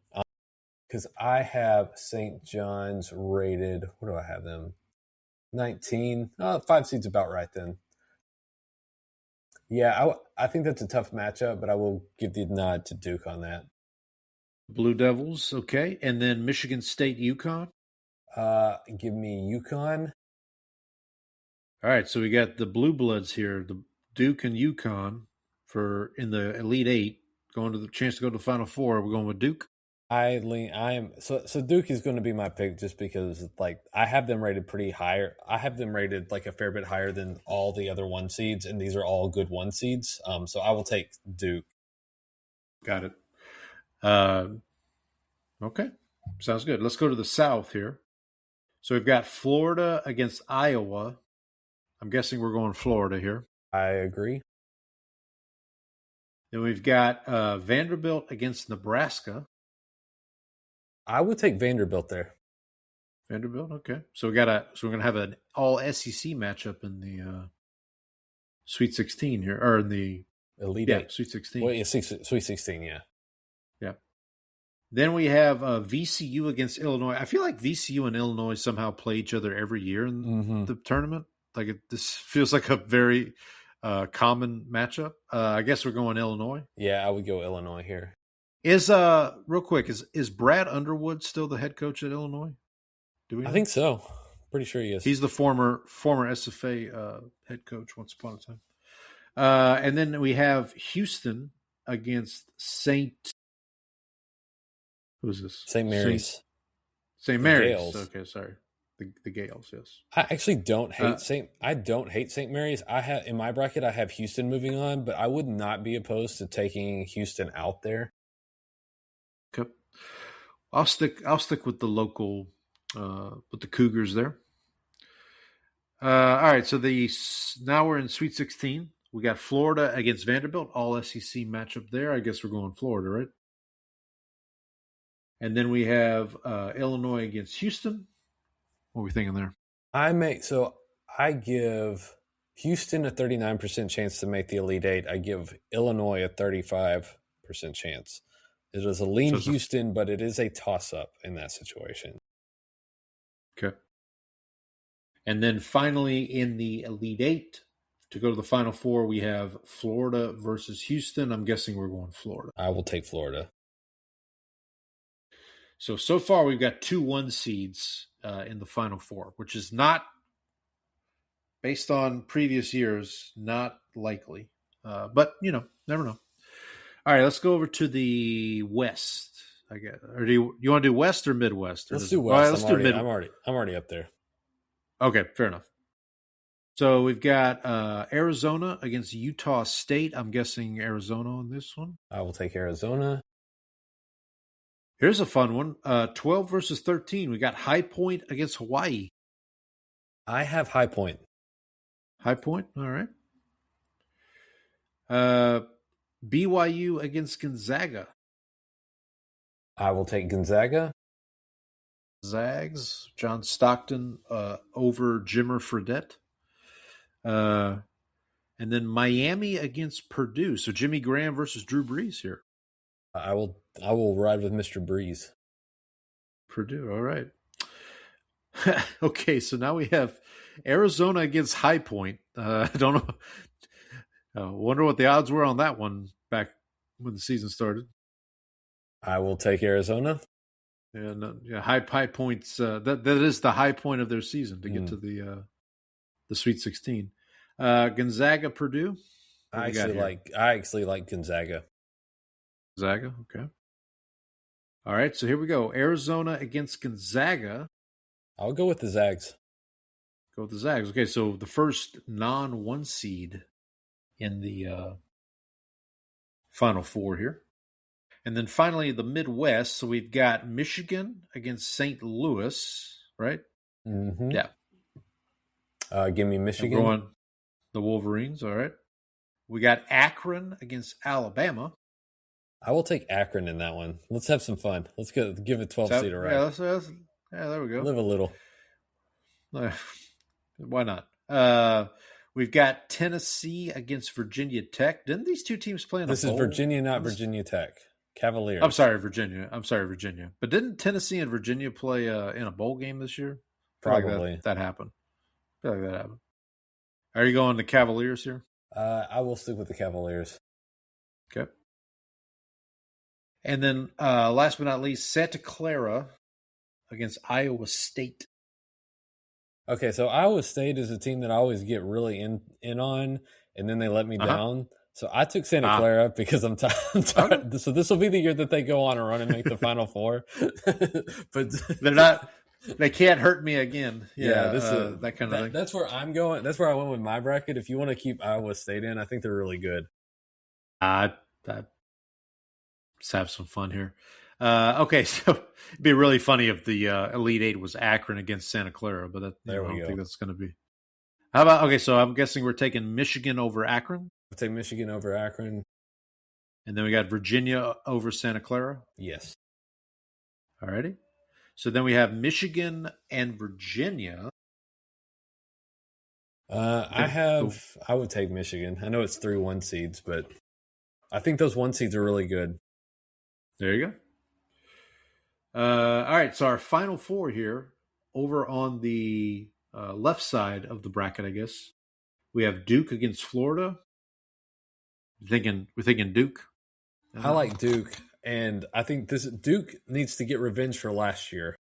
because I have St. John's rated. What do I have them? 19. 5 seeds about right then. Yeah, I think that's a tough matchup, but I will give the nod to Duke on that. Blue Devils, okay. And then Michigan State, UConn? Give me UConn. All right, so we got the Blue Bloods here, the Duke and UConn for in the Elite Eight, going to the chance to go to the Final Four. We're going with Duke. So Duke is going to be my pick just because I have them rated pretty high. I have them rated like a fair bit higher than all the other 1 seeds, and these are all good 1 seeds. So I will take Duke. Got it. Okay. Sounds good. Let's go to the South here. So we've got Florida against Iowa. I'm guessing we're going Florida here. I agree. Then we've got Vanderbilt against Nebraska. I would take Vanderbilt there. Vanderbilt, okay. So we're gonna have an all SEC matchup in the Sweet 16 here, or in the Elite Eight. Sweet 16. Well, yeah, Sweet 16, yeah. Yeah. Then we have VCU against Illinois. I feel like VCU and Illinois somehow play each other every year in the tournament. This feels like a very common matchup. I guess we're going Illinois. Yeah, I would go Illinois here. Is real quick, is Brad Underwood still the head coach at Illinois? Do we know? I think so. Pretty sure he is. He's the former SFA head coach once upon a time. And then we have Houston against who's this? St. Mary's. St. Mary's. Gales. Okay, sorry. The Gales, yes. I actually don't hate St. Mary's. I have in my bracket I have Houston moving on, but I would not be opposed to taking Houston out there. Okay. I'll stick with the local with the Cougars there. All right, so now we're in Sweet 16. We got Florida against Vanderbilt, all SEC matchup there. I guess we're going Florida, right? And then we have Illinois against Houston. What are we thinking there? I give Houston a 39% chance to make the Elite Eight. I give Illinois a 35% chance. It is a lean Houston, but it is a toss-up in that situation. Okay. And then finally in the Elite Eight, To go to the Final Four, we have Florida versus Houston. I'm guessing we're going Florida. I will take Florida. So far we've got 2 1 seeds in the Final Four, which is not, based on previous years, not likely. But, never know. All right, let's go over to the West, I guess. Or do you want to do West or Midwest? Or let's do West. Right, let's do Mid. I'm already up there. Okay, fair enough. So we've got Arizona against Utah State. I'm guessing Arizona on this one. I will take Arizona. Here's a fun one. 12 versus 13. We got High Point against Hawaii. I have High Point. High Point, all right. BYU against Gonzaga. I will take Gonzaga. Zags, John Stockton over Jimmer Fredette. And then Miami against Purdue. So Jimmy Graham versus Drew Brees here. I will ride with Mr. Breeze. Purdue, all right. Okay, so now we have Arizona against High Point. I don't know. Wonder what the odds were on that one back when the season started. I will take Arizona. And High Points. That is the high point of their season to get to the Sweet 16. Gonzaga, Purdue. I actually like Gonzaga. Gonzaga, okay. All right, so here we go. Arizona against Gonzaga. I'll go with the Zags. Go with the Zags. Okay, so the first non-1 seed in the Final Four here. And then finally the Midwest. So we've got Michigan against St. Louis, right? Mm-hmm. Yeah. Give me Michigan. I'm going the Wolverines, all right. We got Akron against Alabama. I will take Akron in that one. Let's have some fun. Let's go give it 12 seed a ride. Yeah, there we go. Live a little. Why not? We've got Tennessee against Virginia Tech. Didn't these two teams play in a bowl? This is Virginia, not Virginia Tech. Cavaliers. I'm sorry, Virginia. But didn't Tennessee and Virginia play in a bowl game this year? Probably. That happened. I feel like that happened. Are you going to Cavaliers here? I will stick with the Cavaliers. Okay. And then last but not least, Santa Clara against Iowa State. Okay, so Iowa State is a team that I always get really in on, and then they let me down. So I took Santa Clara because I'm tired. Okay. So this will be the year that they go on a run and make the Final Four. But they're not. They can't hurt me again. Yeah, that kind of thing. That's where I'm going. That's where I went with my bracket. If you want to keep Iowa State in, I think they're really good. Let's have some fun here. Okay, so it'd be really funny if the Elite Eight was Akron against Santa Clara, but I don't think that's going to be. How about, okay, so I'm guessing we're taking Michigan over Akron? We'll take Michigan over Akron. And then we got Virginia over Santa Clara? Yes. All righty. So then we have Michigan and Virginia. I would take Michigan. I know it's 3 1 seeds, but I think those 1 seeds are really good. There you go. All right, so our Final Four here, over on the left side of the bracket, I guess, we have Duke against Florida. We're thinking Duke. I like Duke, and I think Duke needs to get revenge for last year.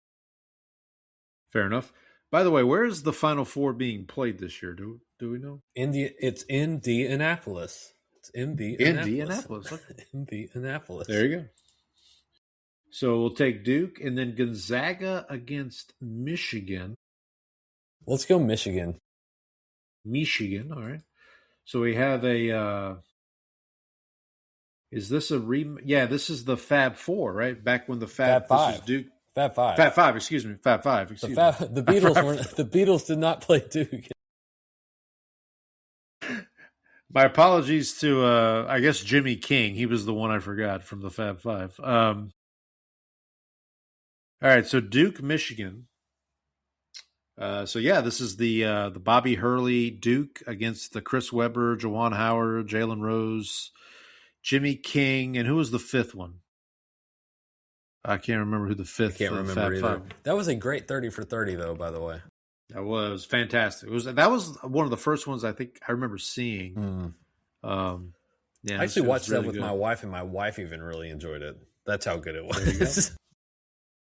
Fair enough. By the way, where is the Final Four being played this year? Do we know? It's in Indianapolis. It's Indianapolis. Indianapolis. There you go. So we'll take Duke and then Gonzaga against Michigan. Let's go Michigan. Michigan, all right. So we have a is this a yeah, this is the Fab Four, right? Back when the Fab Five. This was Duke. Fab Five. Fab Five, excuse me. Fab Five, excuse me. The Beatles did not play Duke. My apologies to I guess Jimmy King. He was the one I forgot from the Fab Five. All right, so Duke, Michigan. So yeah, this is the Bobby Hurley Duke against the Chris Webber, Juwan Howard, Jalen Rose, Jimmy King, and who was the fifth one? I can't remember who the fifth. I can't remember either. That was a great 30 for 30, though. By the way, That was fantastic. That was one of the first ones I think I remember seeing. Yeah, I actually watched that with my wife, and my wife even really enjoyed it. That's how good it was.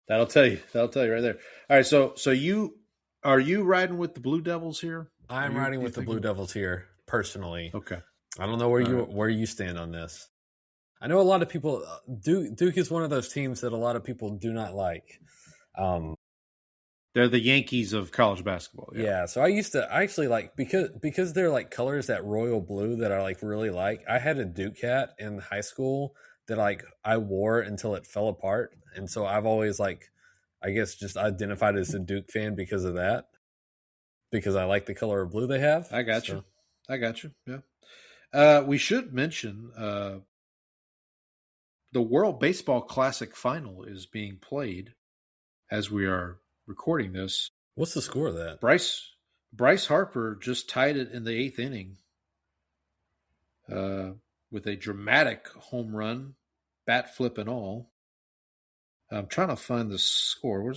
That'll tell you right there. All right, so are you riding with the Blue Devils here? I'm riding with the Blue Devils here personally. Okay, I don't know where you stand on this. I know a lot of people. Duke is one of those teams that a lot of people do not like. They're the Yankees of college basketball. Yeah, so I actually like because they're like colors that royal blue that I like really like. I had a Duke hat in high school that like I wore until it fell apart, and so I've always like I guess just identified as a Duke fan because of that. Because I like the color of blue they have. I got you. Yeah. We should mention the World Baseball Classic final is being played as we are recording this. What's the score of that? Bryce Harper just tied it in the 8th inning with a dramatic home run, bat flip and all. I'm trying to find the score.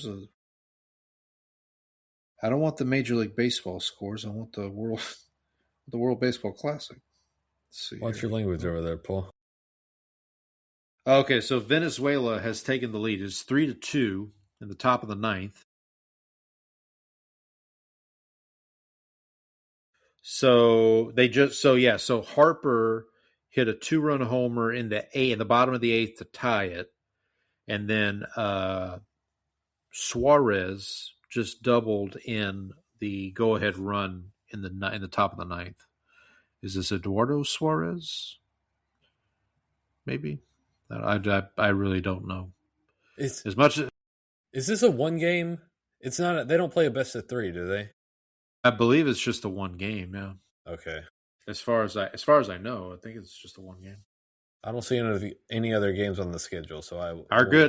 I don't want the Major League Baseball scores. I want the World Baseball Classic. Let's see. What's your language over there, Paul? Okay, so Venezuela has taken the lead. It's 3-2 in the top of the 9th. So Harper hit a 2-run homer in the bottom of the 8th to tie it, and then Suarez just doubled in the go-ahead run in the top of the 9th. Is this Eduardo Suarez? Maybe. I really don't know. Is this a one game? It's not. They don't play a best of 3, do they? I believe it's just a one game. Yeah. Okay. As far as I know, I think it's just a one game. I don't see any other games on the schedule, so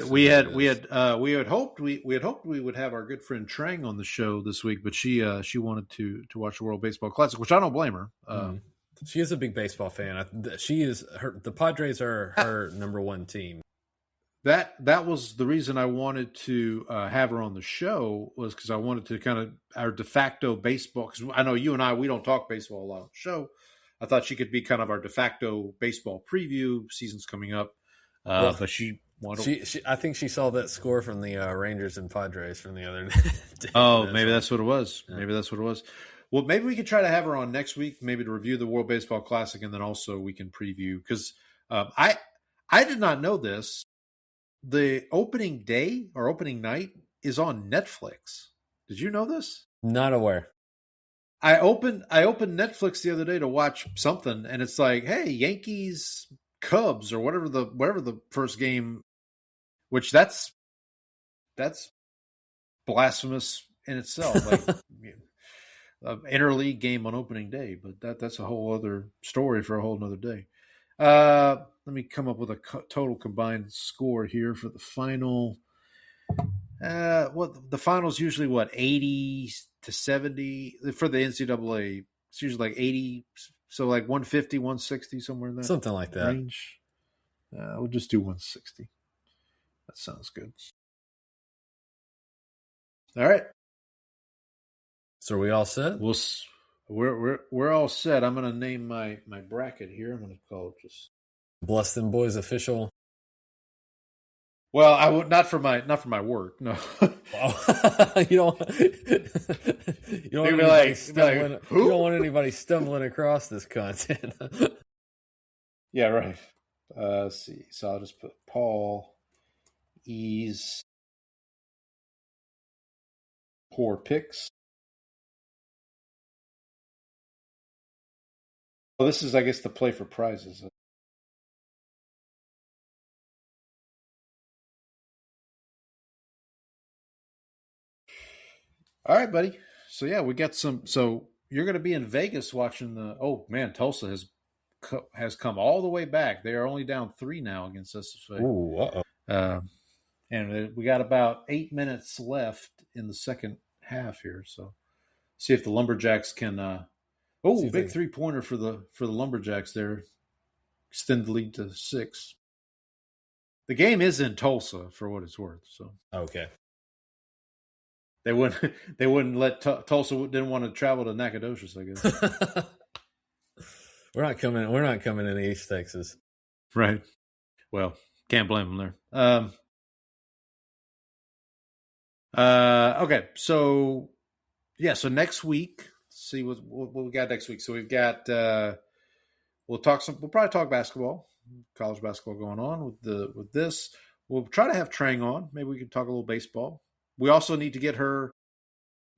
we had hoped we would have our good friend Trang on the show this week, but she wanted to watch the World Baseball Classic, which I don't blame her. She is a big baseball fan. The Padres are her number one team. That was the reason I wanted to have her on the show, was because I wanted to kind of our de facto baseball, because I know you and we don't talk baseball a lot on the show. I thought she could be kind of our de facto baseball preview. Season's coming up, but I think she saw that score from the Rangers and Padres from the other day. Oh, maybe that's what it was. Yeah. Maybe that's what it was. Well, maybe we could try to have her on next week, maybe to review the World Baseball Classic, and then also we can preview, because I did not know this. The opening day or opening night is on Netflix. Did you know this? Not aware. I opened Netflix the other day to watch something, and it's like, hey, Yankees Cubs or whatever the first game, which that's blasphemous in itself. Like interleague game on opening day, but that's a whole other story for a whole another day. Let me come up with a total combined score here for the final. The final's usually 80 to 70 for the NCAA. It's usually like 80, so like 150, 160, somewhere in that something like that range. We'll just do 160. That sounds good. All right. So are we all set? We're all set. I'm going to name my bracket here. I'm going to call it just Bless Them Boys official. Well, I would not for my work. No. You don't want anybody stumbling across this content. Yeah, right. Let's see. So I'll just put Paul E's poor picks. Well, this is, I guess, the play for prizes. All right, buddy. So, yeah, we got some. So, you're going to be in Vegas watching the. Oh, man, Tulsa has come all the way back. They are only down 3 now against SFA. Ooh, uh-oh. And we got about 8 minutes left in the second half here. So, see if the Lumberjacks can. Big 3-pointer for the Lumberjacks there. Extend the lead to 6. The game is in Tulsa, for what it's worth. So okay. They wouldn't let Tulsa didn't want to travel to Nacogdoches, I guess. We're not coming into East Texas. Right. Well, can't blame them there. Okay. So next week, let's see what we got next week. So we've got we'll probably talk basketball, college basketball going on with this. We'll try to have Trang on. Maybe we can talk a little baseball. We also need to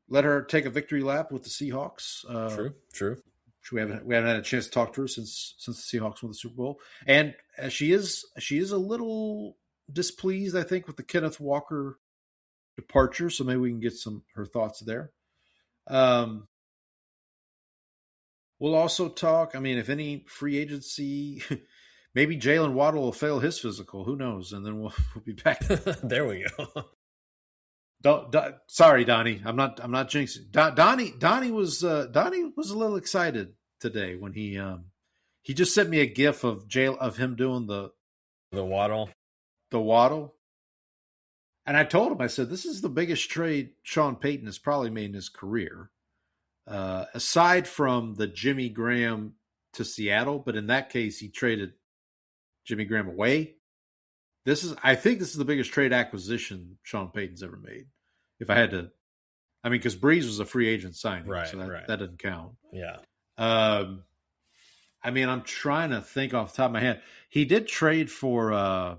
let her take a victory lap with the Seahawks. True. We haven't had a chance to talk to her since the Seahawks won the Super Bowl, and she is a little displeased, I think, with the Kenneth Walker departure. So maybe we can get her thoughts there. We'll also talk. I mean, if any free agency, maybe Jalen Waddle will fail his physical. Who knows? And then we'll be back. There we go. Sorry, Donnie. I'm not jinxing. Donnie was a little excited today when he just sent me a GIF of him doing the waddle. The waddle. And I told him, I said, this is the biggest trade Sean Payton has probably made in his career. Aside from the Jimmy Graham to Seattle, but in that case, he traded Jimmy Graham away. I think this is the biggest trade acquisition Sean Payton's ever made. If I had to, I mean, because Breeze was a free agent signing, right, so that doesn't count. Yeah. I mean, I'm trying to think off the top of my head. He did trade for,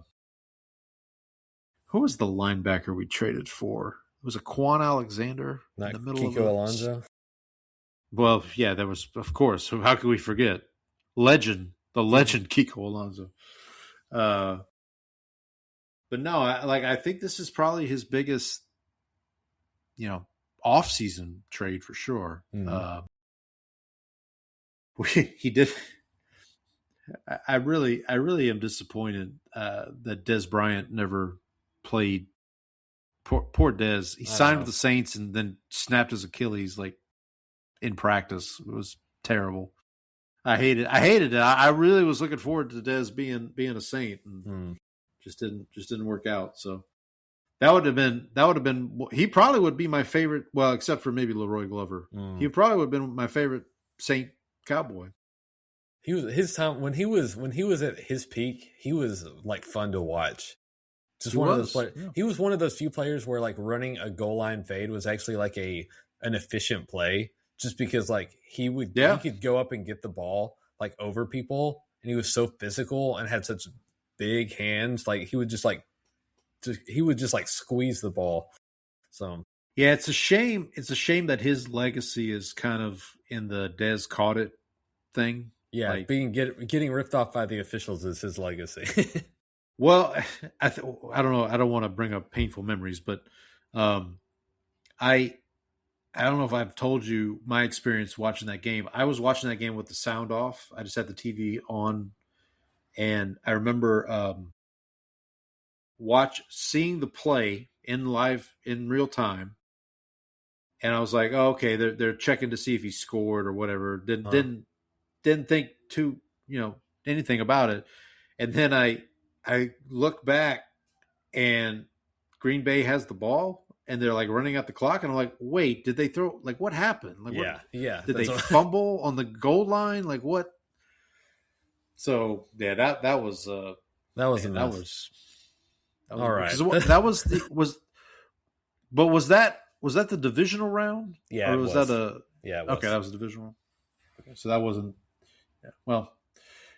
who was the linebacker we traded for? It was a Quan Alexander in the middle Kiko Alonso. Well, yeah, that was, of course. How could we forget? The legend Kiko Alonso. But no, I think this is probably his biggest, off-season trade for sure. Mm. He did. I really am disappointed that Dez Bryant never played. Poor Dez. He signed with the Saints and then snapped his Achilles in practice. It was terrible. I hated it. I really was looking forward to Dez being a Saint, and just didn't work out. So that would have been. He probably would be my favorite. Well, except for maybe Leroy Glover. He probably would have been my favorite Saint Cowboy. He was his time when he was at his peak. He was fun to watch. Just one of those players. Yeah. He was one of those few players where running a goal line fade was actually an efficient play. Just because he could go up and get the ball over people, and he was so physical and had such big hands. He would just squeeze the ball. So yeah, it's a shame. It's a shame that his legacy is kind of in the Dez caught it thing. Yeah, getting ripped off by the officials is his legacy. Well, I don't know. I don't want to bring up painful memories, but I don't know if I've told you my experience watching that game. I was watching that game with the sound off. I just had the TV on, and I remember seeing the play in real time, and I was like, "Oh, okay, they're checking to see if he scored or whatever." Didn't think anything about it, and then I look back, and Green Bay has the ball. And they're running out the clock, and I'm like, "Wait, did they throw? What happened? Yeah. Did they fumble on the goal line? What?" So yeah, that was a mess. That was all right. That was. But was that the divisional round? Yeah, or was that a? Yeah, it was. Okay, that was the divisional round. Okay, so that wasn't. Yeah, well,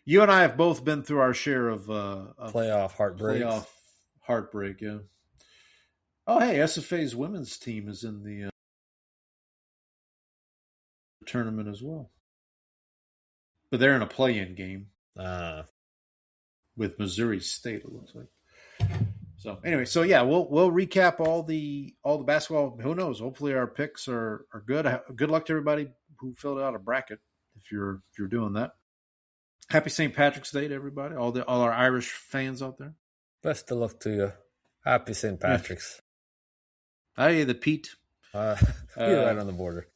you and I have both been through our share of playoff heartbreak. Yeah. Oh, hey, SFA's women's team is in the tournament as well. But they're in a play-in game with Missouri State, it looks like. So anyway, yeah, we'll recap all the basketball. Who knows? Hopefully our picks are good. Good luck to everybody who filled out a bracket if you're doing that. Happy St. Patrick's Day to everybody, all our Irish fans out there. Best of luck to you. Happy St. Patrick's. Yeah. Hey, the Pete. You're right on the border.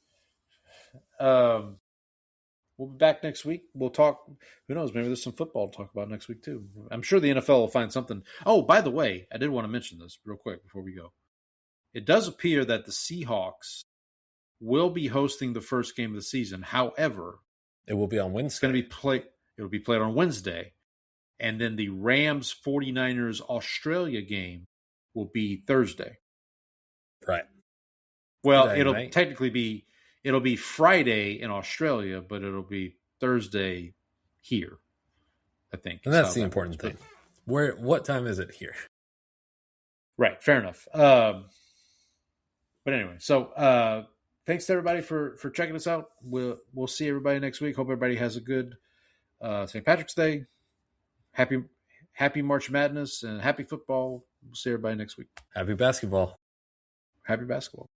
We'll be back next week. We'll talk. Who knows? Maybe there's some football to talk about next week, too. I'm sure the NFL will find something. Oh, by the way, I did want to mention this real quick before we go. It does appear that the Seahawks will be hosting the first game of the season. However, it will be on Wednesday. It's going to be played. It will be played on Wednesday, and then the Rams 49ers Australia game will be Thursday. Right. Well, technically be Friday in Australia, but it'll be Thursday here, I think. And that's the important thing. What time is it here? Right. Fair enough. But anyway, so thanks to everybody for checking us out. We'll see everybody next week. Hope everybody has a good St. Patrick's Day. Happy March Madness and happy football. We'll see everybody next week. Happy basketball. Happy basketball.